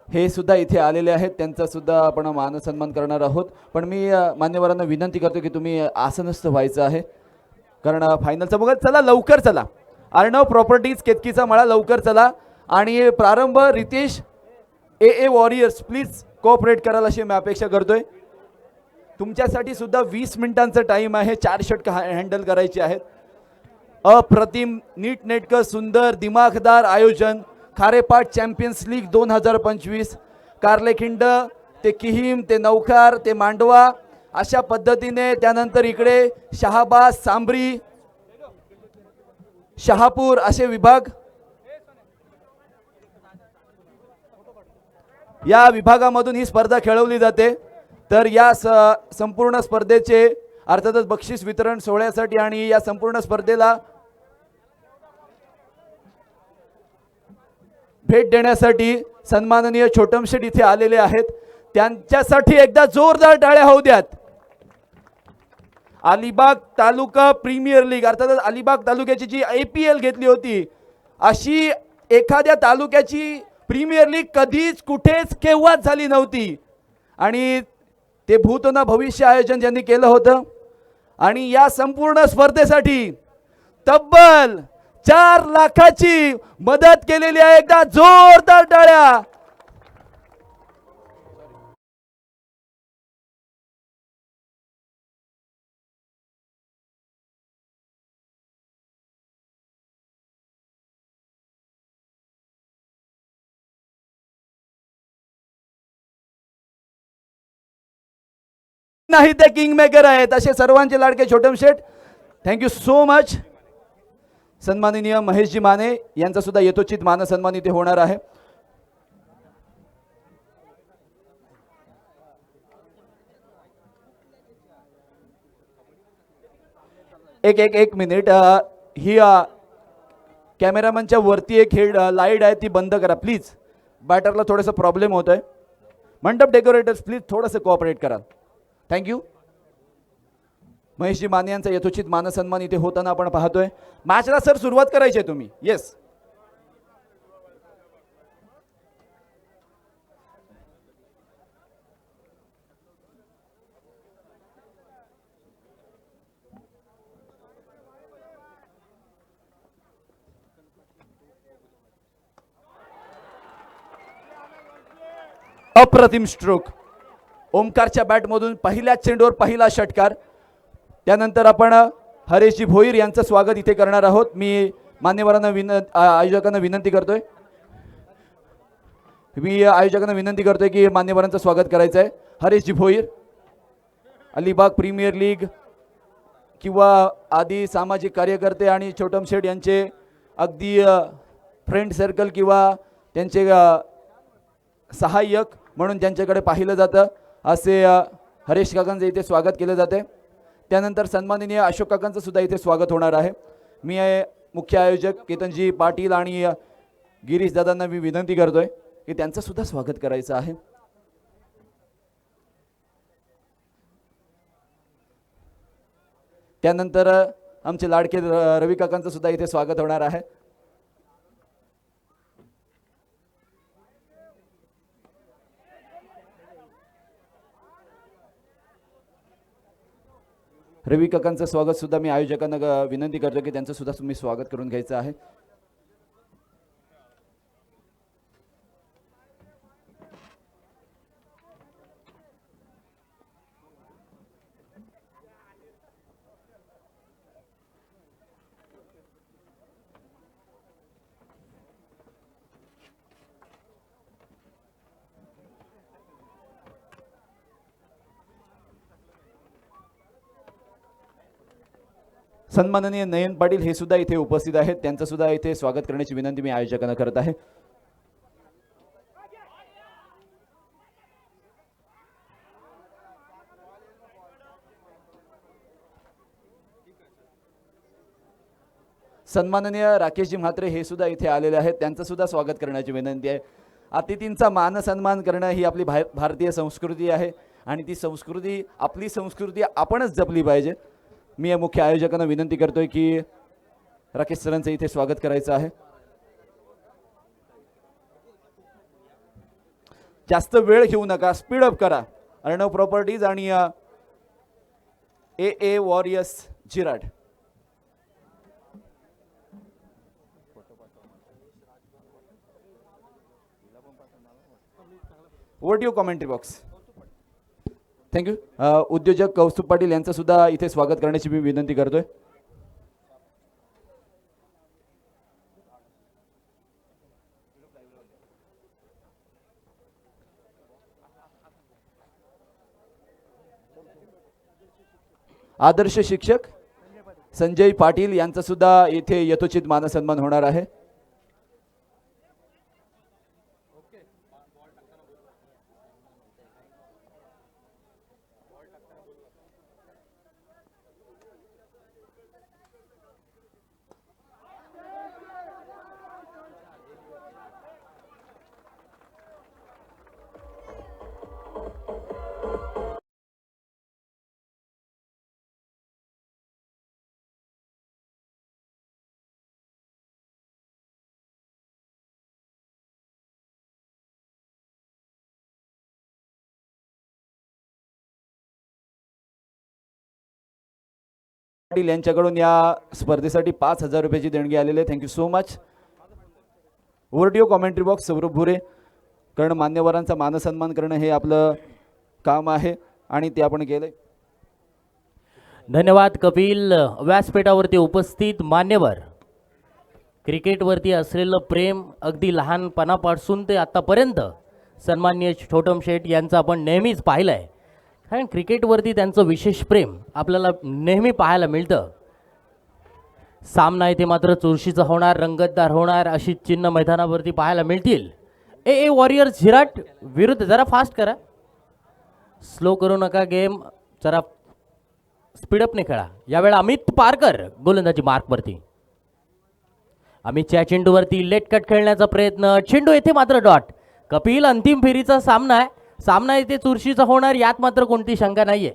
हे सुद्धा इथे आलेले आहेत, त्यांचा सुद्धा आपण मानसन्मान करणार आहोत. पण मी मान्यवरांना विनंती करतो की तुम्ही आसनस्थ व्हायचं आहे, कारण फायनलचा बघा. चला लवकर चला. अर्णव प्रॉपर्टीज केतकीचा मळा, लवकर चला. आणि प्रारंभ रितेश ए वॉरियर्स प्लीज कोऑपरेट कराल अशी मी अपेक्षा करतोय. तुमच्यासाठी सुद्धा 20 मिनिटांचा टाइम आहे. 4 षटक हँडल करायचे आहेत. अप्रतिम, नीटनेटकं, सुंदर, दिमाखदार आयोजन. खारेपाट चॅम्पियन्स लीग 2025. कार्लेखिंड ते किहीम ते नौखार ते मांडवा अशा पद्धतीने. त्यानंतर इकडे शहाबाज, सांबरी, शहापूर असे विभाग. या विभागामधून ही स्पर्धा खेळवली जाते. तर या संपूर्ण स्पर्धेचे अर्थातच बक्षीस वितरण सोहळ्यासाठी आणि या संपूर्ण स्पर्धेला भेट देण्यासाठी सन्माननीय छोटम शेठ इथे आलेले आहेत. त्यांच्यासाठी एकदा जोरदार टाळ्या होऊ द्यात. अलिबाग तालुका प्रीमियर लीग अर्थातच अलिबाग तालुक्याची जी IPL घेतली होती, अशी एखाद्या तालुक्याची प्रीमियर लीग कधीच कुठेच केव्हाच झाली नव्हती. आणि ते भूत ना भविष्य आयोजन ज्यांनी केलं होतं. आणि या संपूर्ण स्पर्धेसाठी तब्बल 4 लाखाची मदत केलेली आहे. एकदा जोरदार टाळ्या. नाही ते किंग मेकर आहेत असे सर्वांचे लाडके Chhotam Sheth. Thank you so much. सन्माननीय महेशजी माने यांचा सुद्धा यथोचित मानसन्मान इथे होणार आहे. एक मिनिट. ही कॅमेरामॅनच्या वरती एक हेड लाईट आहे ती बंद करा प्लीज. बॅटरला थोडंसं प्रॉब्लेम होत आहे. मंडप डेकोरेटर्स प्लीज थोडंसं कोऑपरेट करा. थँक्यू. महेशजी माने यांचा यथोचित मानसन्मान इथे होताना आपण पाहतोय. मॅचला सर सुरुवात करायची आहे तुम्ही. येस. अप्रतिम स्ट्रोक. ओमकारच्या बॅटमधून पहिल्या चेंडूवर पहिला षटकार. त्यानंतर आपण हरेशजी भोईर यांचं स्वागत इथे करणार आहोत. मी मान्यवरांना आयोजकांना विनंती करतोय की मान्यवरांचं स्वागत करायचं आहे. हरेशजी भोईर अलिबाग प्रीमियर लीग किंवा आदी सामाजिक कार्यकर्ते आणि छोटम शेठ यांचे अगदी फ्रेंड सर्कल किंवा त्यांचे सहाय्यक म्हणून ज्यांच्याकडे पाहिलं जातं असे हरेश काकांचं इथे स्वागत केलं जाते. त्यानंतर सन्माननीय अशोक काकांचं सुद्धा इथे स्वागत होणार आहे. मी मुख्य आयोजक केतनजी पाटील आणि गिरीश दादांना मी विनंती करतोय की त्यांचं सुद्धा स्वागत करायचं आहे. त्यानंतर आमचे लाडके रवी काकांचं सुद्धा इथे स्वागत होणार आहे. रवी काकांचं स्वागत सुद्धा मी आयोजकांना विनंती करतो की त्यांचं सुद्धा तुम्ही स्वागत करून घ्यायचं आहे. सन्माननीय नयन पाटील हे सुद्धा इथे उपस्थित आहेत. त्यांचं सुद्धा इथे स्वागत करण्याची विनंती मी आयोजकांना करत आहे. सन्माननीय राकेशजी म्हात्रे हे सुद्धा इथे आलेले आहेत. त्यांचं सुद्धा स्वागत करण्याची विनंती आहे. अतिथींचा मान सन्मान करणं ही आपली भारतीय संस्कृती आहे आणि ती संस्कृती आपली संस्कृती आपणच जपली पाहिजे. मी या मुख्य आयोजकांना विनंती करतोय की राकेश सरांचं इथे स्वागत करायचं आहे. जास्त वेळ घेऊ नका, स्पीड अप करा. अर्णव प्रॉपर्टीज आणि ए वॉरियर्स जिराड. What you commentary box. Thank you. उद्योजक कौस्तुभ पाटील यांचं सुद्धा इथे स्वागत करण्याची मी विनंती करतोय. आदर्श शिक्षक संजय पाटील यांचा सुद्धा इथे यथोचित मानसन्मान होणार आहे. पाटील यांच्याकडून या स्पर्धेसाठी 5,000 रुपयाची देणगी आलेली आहे. Thank you so much. Video commentary box Saurabh भुरे. कारण मान्यवरांचा मानसन्मान करणं हे आपलं काम आहे आणि ते आपण केलंय. धन्यवाद कपिल. व्यासपीठावरती उपस्थित मान्यवर, क्रिकेटवरती असलेलं प्रेम अगदी लहानपणापासून ते आतापर्यंत सन्माननीय छोटम शेठ यांचं आपण नेहमीच पाहिलं आहे. कारण क्रिकेटवरती त्यांचं विशेष प्रेम आपल्याला नेहमी पाहायला मिळतं. सामना इथे मात्र चुरशीचा होणार, रंगतदार होणार अशी चिन्ह मैदानावरती पाहायला मिळतील. ए वॉरियर्स झिराट विरुद्ध, जरा फास्ट करा, स्लो करू नका गेम, जरा स्पीडअपने खेळा. यावेळेला अमित पारकर गोलंदाजी मार्कवरती. अमितच्या चेंडूवरती लेट कट खेळण्याचा प्रयत्न, चेंडू येथे मात्र डॉट. कपिल, अंतिम फेरीचा सामना आहे. सामना इथे चुरशीचा होणार यात मात्र कोणती शंका नाहीये.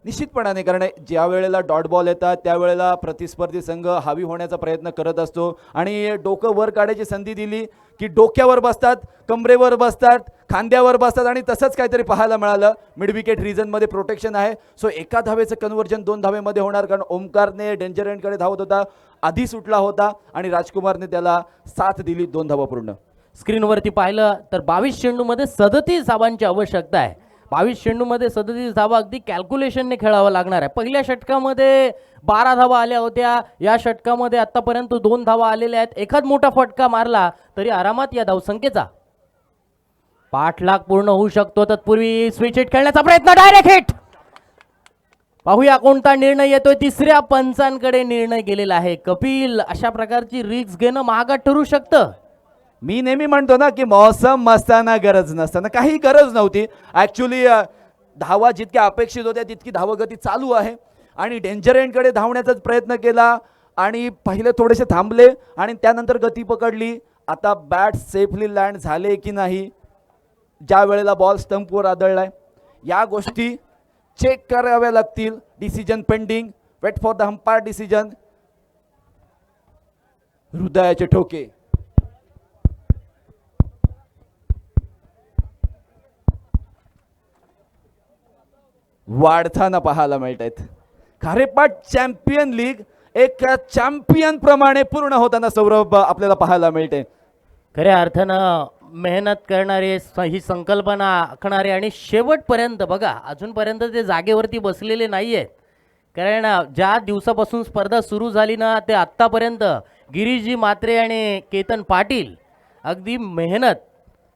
निश्चितपणाने, कारण ज्या वेळेला डॉट बॉल येतात त्यावेळेला प्रतिस्पर्धी संघ हावी होण्याचा प्रयत्न करत असतो आणि डोकं वर काढायची संधी दिली की डोक्यावर बसतात, कमरेवर बसतात, खांद्यावर बसतात आणि तसंच काहीतरी पाहायला मिळालं. मिड विकेट रिजनमध्ये प्रोटेक्शन आहे. सो एका धावेचं कन्व्हर्जन 2 धावेमध्ये होणार, कारण ओमकारने डेंजर एंडकडे धावत होता, आधी सुटला होता आणि राजकुमारने त्याला साथ दिली. 2 धावा पूर्ण. स्क्रीनवरती पाहिलं तर 22 चेंडूमध्ये 37 धावांची आवश्यकता आहे. 22 चेंडूमध्ये 37 धावा अगदी कॅल्क्युलेशनने खेळावं लागणार आहे. पहिल्या षटकामध्ये 12 धावा आल्या होत्या, या षटकामध्ये आतापर्यंत 2 धावा आलेल्या आहेत. एखाद मोठा फटका मारला तरी आरामात या धावसंख्येचा पाठलाग पूर्ण होऊ शकतो. तत्पूर्वी स्विच हिट खेळण्याचा प्रयत्न, डायरेक्ट हिट. पाहूया कोणता निर्णय येतोय. तिसऱ्या पंचांकडे निर्णय गेलेला आहे. कपिल, अशा प्रकारची रिस्क घेणं महागात ठरू शकतं. मी नेहमी म्हणतो ना की मौसम असताना गरज नसताना काही गरज नव्हती. ॲक्च्युली धावा जितक्या अपेक्षित होत्या तितकी धावगती चालू आहे आणि डेंजर एंडकडे धावण्याचाच प्रयत्न केला आणि पहिले थोडेसे थांबले आणि त्यानंतर गती पकडली. आता बॅट सेफली लँड झाले की नाही, ज्या वेळेला बॉल स्टंपवर आदळलाय, या गोष्टी चेक कराव्या लागतील. Decision pending, wait for the umpire decision. हृदयाचे ठोके. वाढताना पाहायला मिळत आहेत. खारेपाट चॅम्पियन लीग एक चॅम्पियन प्रमाणे पूर्ण होताना सौरभ आपल्याला पाहायला मिळते. खऱ्या अर्थानं मेहनत करणारे, ही संकल्पना आखणारे आणि शेवटपर्यंत बघा, अजूनपर्यंत ते जागेवरती बसलेले नाही आहेत. कारण ज्या दिवसापासून स्पर्धा सुरू झाली ना ते आत्तापर्यंत गिरीशजी म्हात्रे आणि केतन पाटील अगदी मेहनत,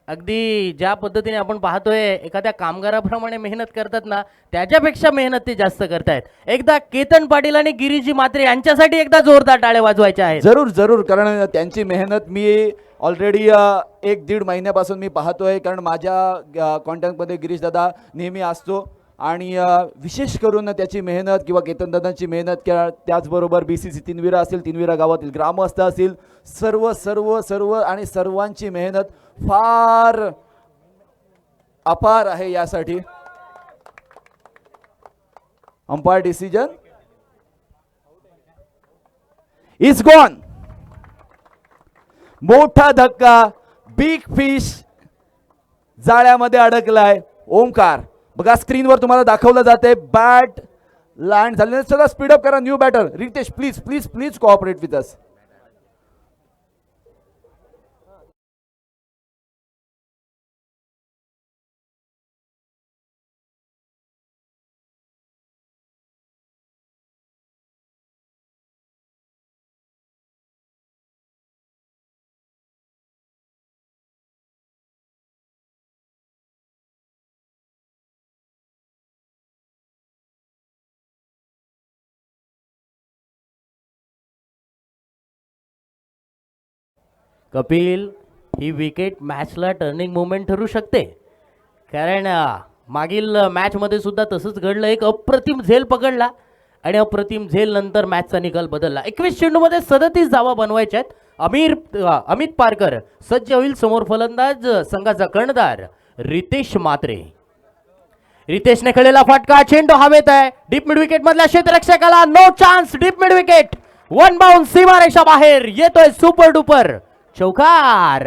अगदी ज्या पद्धतीने आपण पाहतोय एखाद्या कामगाराप्रमाणे मेहनत करतात ना, त्याच्यापेक्षा मेहनत ते जास्त करतायत. एकदा केतन पाटील आणि गिरीशजी म्हात्रे यांच्यासाठी एकदा जोरदार टाळ्या वाजवायच्या आहेत. जरूर जरूर, कारण त्यांची मेहनत मी ऑलरेडी 1-1.5 महिन्यापासून मी पाहतोय. कारण माझ्या कॉन्टॅक्टमध्ये गिरीश दादा नेहमी असतो आणि विशेष करून त्याची मेहनत किंवा केतन दादांची मेहनत किंवा त्याचबरोबर BCC तिनविरा असेल, तिनविरा गावातील ग्रामस्थ असतील, सर्व सर्व सर्व आणि सर्वांची मेहनत फार अपार आहे. यासाठी अंपायर डिसिजन इज गॉन. मोठा धक्का, बिग फिश जाळ्यामध्ये अडकलाय. ओमकार बघा, स्क्रीनवर तुम्हाला दाखवलं जाते बॅट लँड झाले. सगळं स्पीडअप करा. New batter Ritesh, please please please cooperate with us. Kapil, ही विकेट मॅचला टर्निंग मोमेंट ठरू शकते. कारण मागील मॅचमध्ये सुद्धा तसंच घडलं. एक अप्रतिम झेल पकडला आणि अप्रतिम झेल नंतर मॅचचा निकाल बदलला. 21 चेंडूमध्ये 37 धावा बनवायच्या आहेत. अमित पारकर सज्ज होईल. समोर फलंदाज संघाचा कर्णधार रितेश म्हात्रे. रितेशने खेळलेला फटका, चेंडू हवेत आहे. डीप मिड विकेट मधल्या क्षेत्ररक्षकाला no chance. Deep mid wicket, one bounce, सीमारेषा बाहेर येतोय सुपर डुपर चौकार.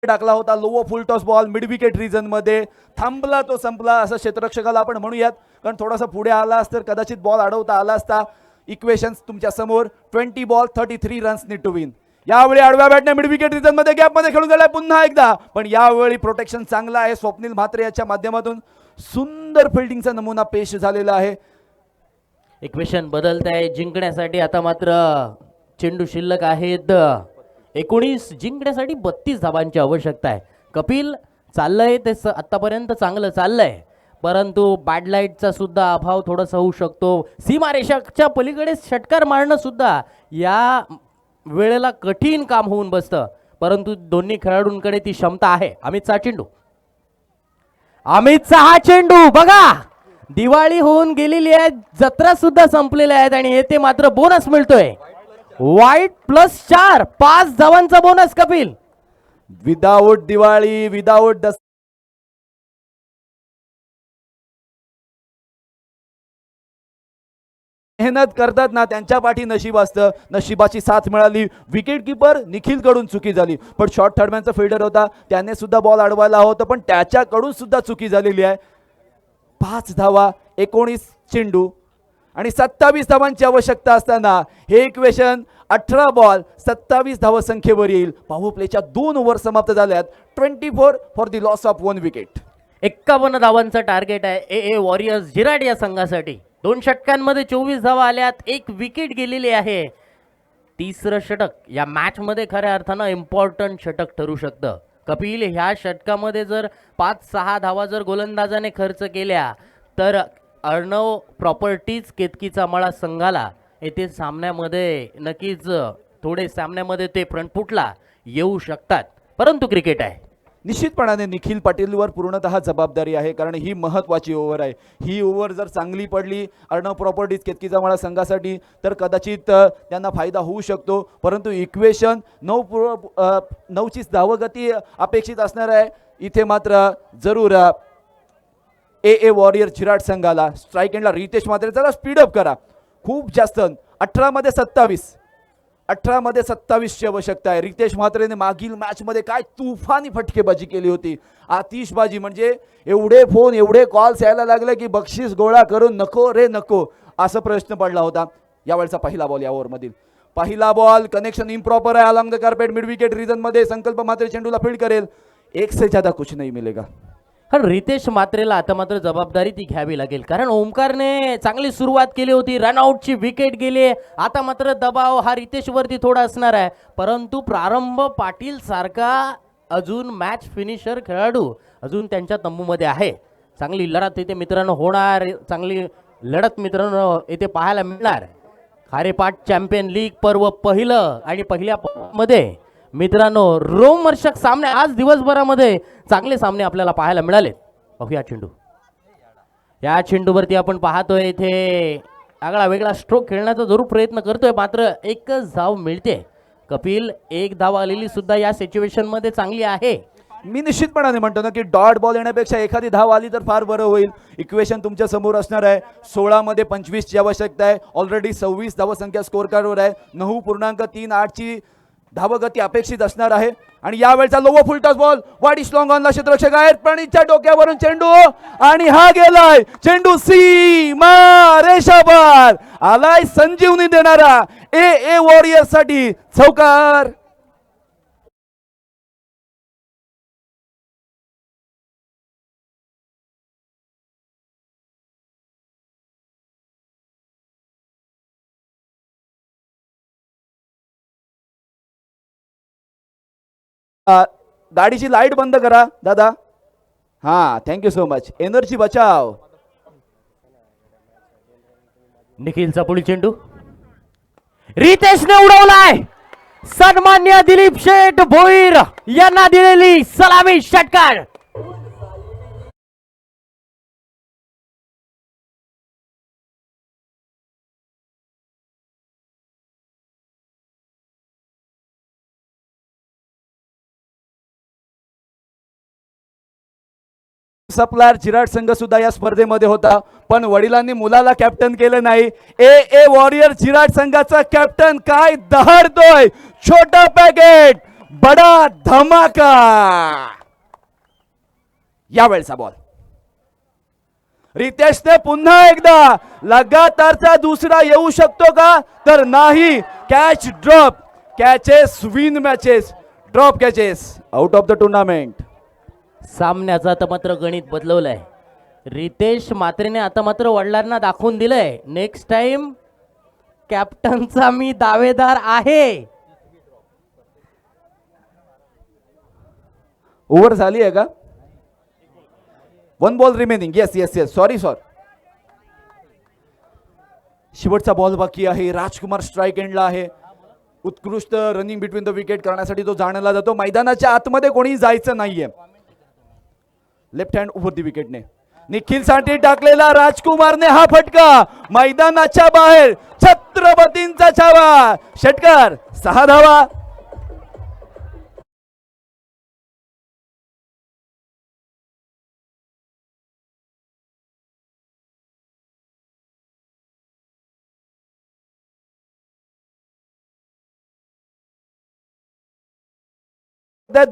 टाकला होता low full toss ball mid wicket region मध्ये. थांबला तो संपला असं क्षेत्ररक्षकाला आपण म्हणूयात. कारण थोडासा पुढे आला असता तर कदाचित बॉल अडवता आला असता. इक्वेशन्स तुमच्या समोर. 20 ball 33 runs need to win. यावेळी आडव्या बॅटने मिड विकेट रिजन मध्ये गॅप मध्ये खेळून गेलाय पुन्हा एकदा. पण यावेळी प्रोटेक्शन चांगला आहे. स्वप्नील म्हात्रे याच्या माध्यमातून सुंदर फिल्डिंगचा नमुना पेश झालेला आहे. इक्वेशन बदलत आहे जिंकण्यासाठी. आता मात्र चेंडू शिल्लक आहेत 19. जिंकण्यासाठी 32 धावांची आवश्यकता आहे. कपिल, चाललंय ते आतापर्यंत चांगलं चाललंय, परंतु बॅड लाईटचा सुद्धा अभाव थोडासा होऊ शकतो. सीमारेषाच्या पलीकडे षटकार मारणं सुद्धा या वेळेला कठीण काम होऊन बसतं, परंतु दोन्ही खेळाडूंकडे ती क्षमता आहे. अमितचा चेंडू, अमितचा हा चेंडू बघा, दिवाळी होऊन गेलेली आहे, जत्रा सुद्धा संपलेल्या आहेत आणि येथे मात्र बोनस मिळतोय. वाईट +4, 5 धावांचा bonus Kapil. Without Diwali, without मेहनत करतात ना त्यांच्या पाठी नशीब असतं. नशिबाची साथ मिळाली. विकेट किपर निखिल कडून चुकी झाली, पण शॉर्ट थर्डमॅनचा फिल्डर होता, त्याने सुद्धा बॉल अडवायला होता, पण त्याच्याकडून सुद्धा चुकी झालेली आहे. 5 धावा, 19 चेंडू. आणि 27 धावांची आवश्यकता असताना हे इक्वेशन 18 बॉल 27 धावसंख्येवर येईल. पॉवर प्लेच्या 2 ओव्हर समाप्त झाल्यात. 24 for the loss of 1 wicket. 51 धावांचं टार्गेट आहे ए वॉरियर्स जिराड या संघासाठी. 2 षटकांमध्ये 24 धावा आल्यात, 1 विकेट गेलेली आहे. तिसरं षटक या मॅच मध्ये खऱ्या अर्थानं इम्पॉर्टंट षटक ठरू शकतं. कपिल, ह्या षटकामध्ये जर 5-6 धावा जर गोलंदाजाने खर्च केल्या तर अर्णव प्रॉपर्टीज केतकीचा मळा संघाला येथे सामन्यामध्ये नक्कीच थोडे सामन्यामध्ये ते फ्रंटफुटला येऊ शकतात. परंतु क्रिकेट आहे. निश्चितपणाने निखिल पाटीलवर पूर्णतः जबाबदारी आहे, कारण ही महत्त्वाची ओव्हर आहे. ही ओव्हर जर चांगली पडली अर्णव प्रॉपर्टीज केतकीचा मळा संघासाठी तर कदाचित त्यांना फायदा होऊ शकतो. परंतु इक्वेशन 9ची धावगती अपेक्षित असणार आहे. इथे मात्र जरूर ए वॉरियर चिराट संघाला स्ट्राईक एंडला रितेश मात्रे जरा स्पीडअप करा. खूप जास्त 18 मध्ये 27ची आवश्यकता आहे. रितेश म्हात्रेने मागील मॅचमध्ये काय तुफानी फटकेबाजी केली होती, आतिषबाजी. म्हणजे एवढे फोन एवढे कॉल्स यायला लागले की बक्षीस गोळा करून नको रे नको असा प्रश्न पडला होता. यावेळचा पहिला बॉल या ओव्हरमधील पहिला बॉल कनेक्शन इम्प्रॉपर आहे. Along the carpet mid wicket region मध्ये संकल्प मात्रे चेंडूला फील्ड करेल. 1 से ज्यादा कुछ नहीं मिलेगा. पण रितेश मात्रेला आता मात्र जबाबदारी ती घ्यावी लागेल, कारण ओमकारने चांगली सुरुवात केली होती, रनआउटची विकेट गेली. आता मात्र दबाव हा रितेशवरती थोडा असणार आहे. परंतु प्रारंभ पाटील सारखा अजून मॅच फिनिशर खेळाडू अजून त्यांच्या तंबूमध्ये आहे. चांगली लढत इथे मित्रांनो होणार, चांगली लढत मित्रांनो इथे पाहायला मिळणार. खारेपाट चॅम्पियन लीग पर्व पहिलं आणि पहिल्या मध्ये मित्रांनो रोमहर्षक सामने आज दिवसभरामध्ये चांगले सामने आपल्याला पाहायला मिळाले. बघूया चेंडू. या चेंडूवरती आपण पाहतोय इथे आगळा वेगळा स्ट्रोक खेळण्याचा जरूर प्रयत्न करतोय, मात्र एकच धाव मिळते. कपिल, 1 धाव आलेली सुद्धा या सिच्युएशन मध्ये चांगली आहे. मी निश्चितपणाने म्हणतो ना की डॉट बॉल येण्यापेक्षा एखादी धाव आली तर फार बरं होईल. इक्वेशन तुमच्या समोर असणार आहे. 16 मध्ये 25ची आवश्यकता आहे. ऑलरेडी 26 धावसंख्या स्कोर कार्डवर आहे. 9.38ची धावगती अपेक्षित असणार आहे. आणि यावेळचा लोवर फुल टॉस बॉल वाडी स्लॉंग ऑनला क्षेत्ररक्षक आहेत. प्रणीतच्या डोक्यावरून चेंडू आणि हा गेलाय चेंडू सीमा रेषापार. आलाय संजीवनी देणारा ए वॉरियर साठी चौकार. गाडीची लाईट बंद करा दादा. हा, थँक्यू सो मच. एनर्जी बचाव. निखिलचा पुढील चेंडू रितेशने उडवलाय. सन्मान्य दिलीप शेठ भोईर यांना दिलेली सलामी षटकार. सप्लायर चिराट संघ सुद्धा या स्पर्धेमध्ये होता, पण वडिलांनी मुलाला कॅप्टन केलं नाही. ए वॉरियर चिराट संघाचा कॅप्टन काय दहाडतोय. छोटा पॅकेट बडा धमाका. यावेळचा बॉल रितेशने पुन्हा एकदा लगातारचा दुसरा येऊ शकतो का तर नाही. Catch drop catches win matches drop catches out of the tournament. सामन्याचं आता मात्र गणित बदलवलंय. रितेश मात्रेने आता मात्र वडिलांना दाखवून दिलंय नेक्स्ट टाइम कॅप्टनचा मी दावेदार आहे. ओव्हर झाली आहे का? 1 बॉल रिमेनिंग. Yes sorry. शेवटचा बॉल बाकी आहे. राजकुमार स्ट्राईक एंडला आहे. उत्कृष्ट रनिंग बिटवीन द विकेट करण्यासाठी तो जाणला जातो. मैदानाच्या आतमध्ये कोणी जायचं नाहीये. लेफ्ट हँड ओव्हर दी विकेटने निखिल साठी टाकलेला राजकुमारने हा फटका मैदानाच्या बाहेर. छत्रपतींचा छावा. षटकार 6 धावा.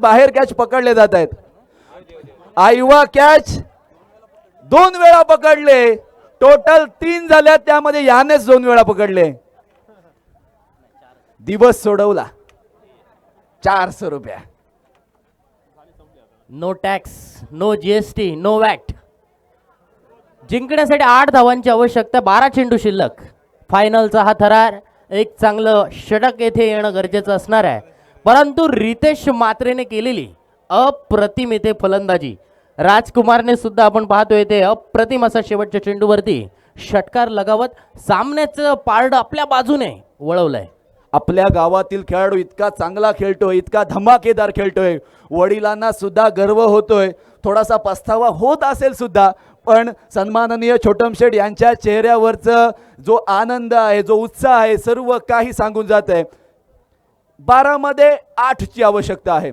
बाहेर कॅच पकडले जात आहेत. आयवा कॅच 2 वेळा पकडले. टोटल 3 झाल्यात, त्यामध्ये यानेच 2 वेळा पकडले. दिवस सोडवला. 400 रुपये. No tax, no GST, no VAT. जिंकण्यासाठी 8 धावांची आवश्यकता, 12 चेंडू शिल्लक. फायनलचा हा थरार, एक चांगलं षटक येथे येणं गरजेचं असणार आहे. परंतु रितेश मात्रेने केलेली अप्रतिम येथे फलंदाजी, राजकुमारने सुद्धा आपण पाहतोय ते अप्रतिम असा शेवटच्या चेंडूवरती षटकार लगावत सामन्याचं पारड आपल्या बाजूने वळवलंय. आपल्या गावातील खेळाडू इतका चांगला खेळतोय, इतका धमाकेदार खेळतोय, वडिलांना सुद्धा गर्व होतोय. थोडासा पस्तावा होत असेल सुद्धा, पण सन्माननीय छोटम शेठ यांच्या चेहऱ्यावरचं जो आनंद आहे, जो उत्साह आहे, सर्व काही सांगून जात आहे. 12 मध्ये 8 ची आवश्यकता आहे.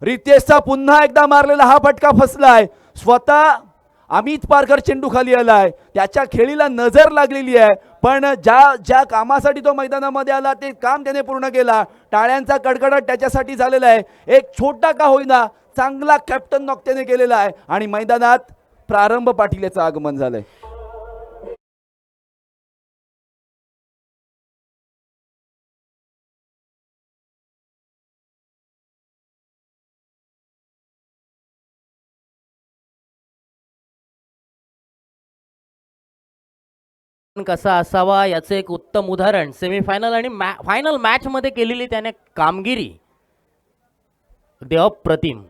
रितेशचा पुन्हा एकदा मारलेला हा फटका फसलाय. स्वतः अमित पारकर चेंडू खाली आलाय, त्याच्या खेळीला नजर लागलेली आहे, पण ज्या कामासाठी तो मैदानामध्ये आला ते काम त्याने पूर्ण केला. टाळ्यांचा कडकडाट त्याच्यासाठी झालेला आहे. एक छोटा का होईना चांगला कॅप्टन नॉक त्याने केलेला आहे आणि मैदानात प्रारंभ पाटील याचं आगमन झालंय. कसा असावा याचं एक उत्तम उदाहरण सेमीफायनल आणि फायनल मॅच मध्ये केलेली त्याने कामगिरी अगदी अप्रतिम.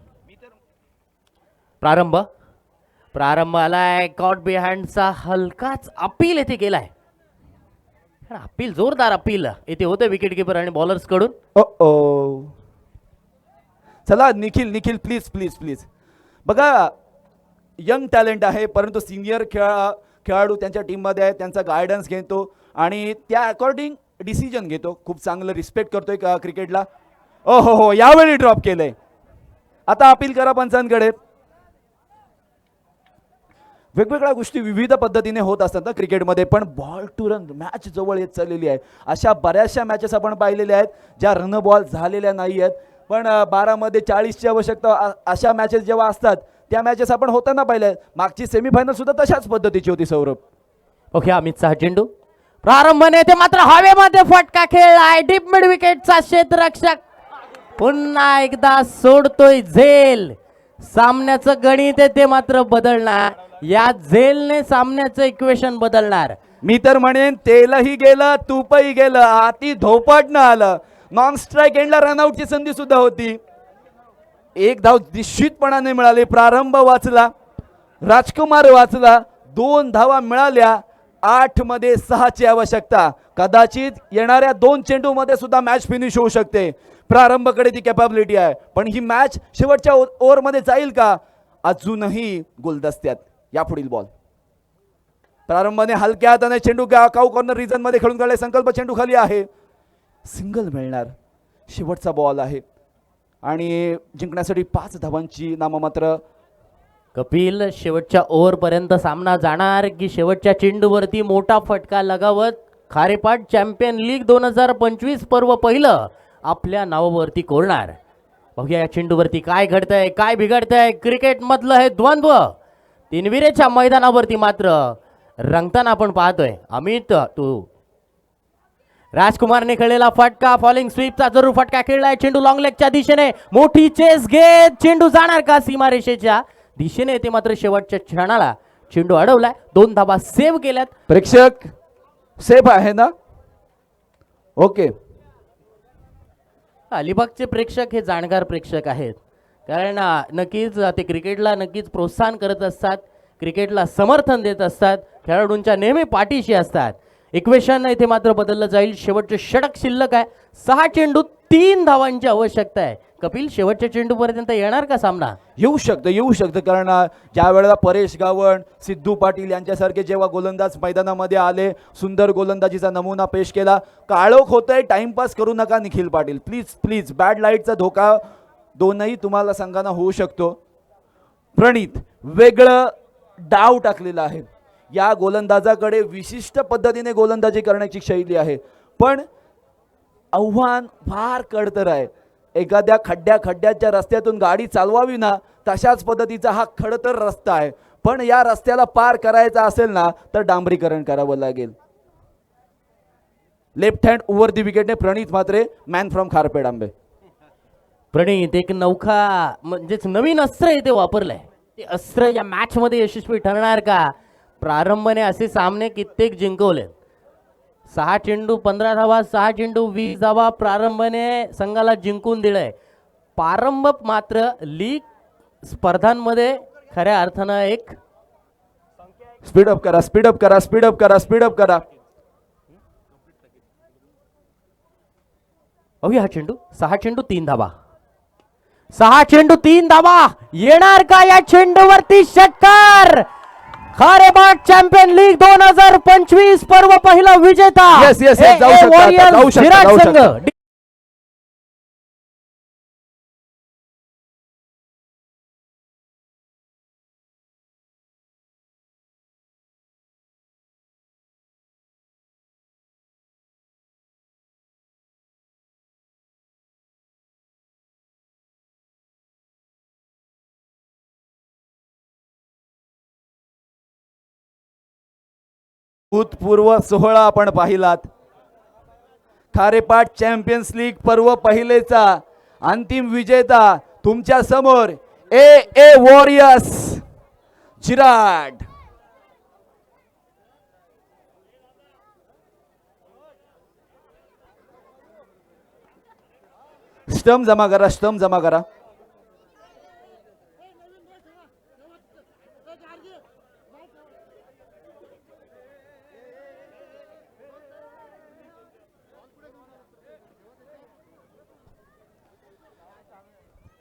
प्रारंभ आलाय. कॉट बिहाइंडचा हलकाच अपील येथे केलाय. अपील, जोरदार अपील येथे होते विकेट किपर आणि बॉलर्स कडून. ओ चला निखिल प्लीज प्लीज प्लीज. बघा, यंग टॅलेंट आहे, परंतु सिनियर खेळाडू त्यांच्या टीममध्ये आहे, त्यांचा गायडन्स घेतो आणि त्या अकॉर्डिंग डिसिजन घेतो. खूप चांगलं रिस्पेक्ट करतोय का क्रिकेटला. हो, यावेळी ड्रॉप केलंय. आता अपील करा पंचांकडे. वेगवेगळ्या गोष्टी विविध पद्धतीने होत असतात ना क्रिकेटमध्ये, पण बॉल टू रन मॅच जवळ येत चाललेली आहे. अशा बऱ्याचशा मॅचेस आपण पाहिलेल्या आहेत ज्या रन बॉल झालेल्या नाही आहेत, पण 12 मध्ये 40ची आवश्यकता अशा मॅचेस जेव्हा असतात त्या मॅचेस आपण होताना पाहिल्या. मागची सेमीफायनल सुद्धा तशाच पद्धतीची होती. सौरभ, ओके, अमितचा चेंडू प्रारंभाने ते मात्र हवेमध्ये फटका खेळलाय. डीप मिड विकेटचा क्षेत्ररक्षक पुन्हा एकदा सोडतोय झेल. सामन्याचं गणित ते मात्र बदलणार. या झेलने सामन्याचं इक्वेशन बदलणार. मी तर म्हणेन तेलही गेलं, तूपही गेलं, हाती धोपाटणं आलं. नॉन स्ट्राईक एंडला रनआउटची संधी सुद्धा होती. एक धाव निश्चितपणाने मिळाली. प्रारंभ वाचला, राजकुमार वाचला, 2 धावा मिळाल्या. 8 मध्ये 6ची आवश्यकता. कदाचित येणाऱ्या 2 चेंडूमध्ये सुद्धा मॅच फिनिश होऊ शकते. प्रारंभकडे ती कॅपॅबिलिटी आहे, पण ही मॅच शेवटच्या ओव्हरमध्ये जाईल का अजूनही गुलदस्त्यात. या पुढील बॉल प्रारंभाने हलक्या हाताने चेंडू काऊ कॉर्नर रिजन मध्ये खेळून काढले. संकल्प चेंडू खाली आहे, सिंगल मिळणार. शेवटचा बॉल आहे आणि जिंकण्यासाठी 5 धावांची नाममात्र. कपिल, शेवटच्या ओव्हर पर्यंत सामना जाणार की शेवटच्या चेंडूवरती मोठा फटका लगावत खारेपाट चॅम्पियन लीग 2025 पर्व पहिलं आपल्या नावावरती कोरणार. बघूया या चेंडूवरती काय घडतंय, काय बिघडतंय. क्रिकेट मधलं हे द्वंद्व तीनविरेच्या मैदानावरती मात्र रंगताना आपण पाहतोय. अमित, तू राजकुमारने खेळलेला फटका, फॉलिंग स्वीपचा जरूर फटका खेळलाय. चेंडू लॉंग लेगच्या दिशेने, मोठी चेस घेत चेंडू जाणार का सीमारेषेच्या दिशेने. ते मात्र शेवटच्या क्षणाला चेंडू अडवलाय. 2 धाबा सेव्ह केल्यात. प्रेक्षक सेफ आहे ना? ओके. अलिबागचे प्रेक्षक हे जाणकार प्रेक्षक आहेत, कारण नक्कीच ते क्रिकेटला नक्कीच प्रोत्साहन करत असतात, क्रिकेटला समर्थन देत असतात, खेळाडूंच्या नेहमी पाठीशी असतात. इक्वेशन इथे मात्र बदललं जाईल. शेवटचे षटक शिल्लक आहे. 6 चेंडू 3 धावांची आवश्यकता आहे. कपिल, शेवटच्या चेंडूपर्यंत येणार का सामना? येऊ शकतं कारण ज्या वेळेला परेश गावण, सिद्धू पाटील यांच्यासारखे जेव्हा गोलंदाज मैदानामध्ये आले, सुंदर गोलंदाजीचा नमुना पेश केला. काळोख होतंय, टाइमपास करू नका Nikhil Patil, please please. Bad लाईटचा धोका दोनही तुम्हाला संघांना होऊ शकतो. प्रणित वेगळं डाव टाकलेला आहे. या गोलंदाजाकडे विशिष्ट पद्धतीने गोलंदाजी करण्याची शैली आहे, पण आव्हान फार कडतर आहे. एखाद्या खड्ड्याच्या रस्त्यातून गाडी चालवावी ना, तशाच पद्धतीचा हा खडतर रस्ता आहे. पण या रस्त्याला पार करायचा असेल ना तर डांबरीकरण करावं लागेल. लेफ्ट हँड ओव्हर दी विकेटने प्रणित म्हात्रे, मॅन फ्रॉम खारपेडांबे. प्रणित एक नौखा म्हणजेच नवीन अस्त्र इथे वापरलंय. ते अस्त्र या मॅच मध्ये यशस्वी ठरणार का? प्रारंभाने असे सामने कित्येक जिंकवले. 6 चेंडू 15 धावा, 6 चेंडू 20 धावा प्रारंभाने संघाला जिंकून दिलंय. प्रारंभ मात्र लीग स्पर्धांमध्ये खऱ्या अर्थानं एक स्पीडअप करा, स्पीडअप करा, स्पीडअप करा, स्पीडअप करा. हा चेंडू 6 चेंडू 3 धावा, 6 चेंडू 3 धावा. येणार का या चेंडूवरती षटकार? खारेपाट चॅम्पियन लीग 2025 पर्व पहिला विजेता Yes, yes, yes, जाऊ AA शकता, Warriors जाऊ शकता, विराट जाऊ संघ. शकता. भूतपूर्व सोहळा आपण पाहिलात. खारेपाट चॅम्पियन्स लीग पर्व पहिलेचा अंतिम विजेता तुमच्या समोर AA वॉरियर्स चिराड. स्टंप जमा करा, स्टंप जमा करा.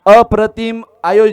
अप्रतिम आयोजन.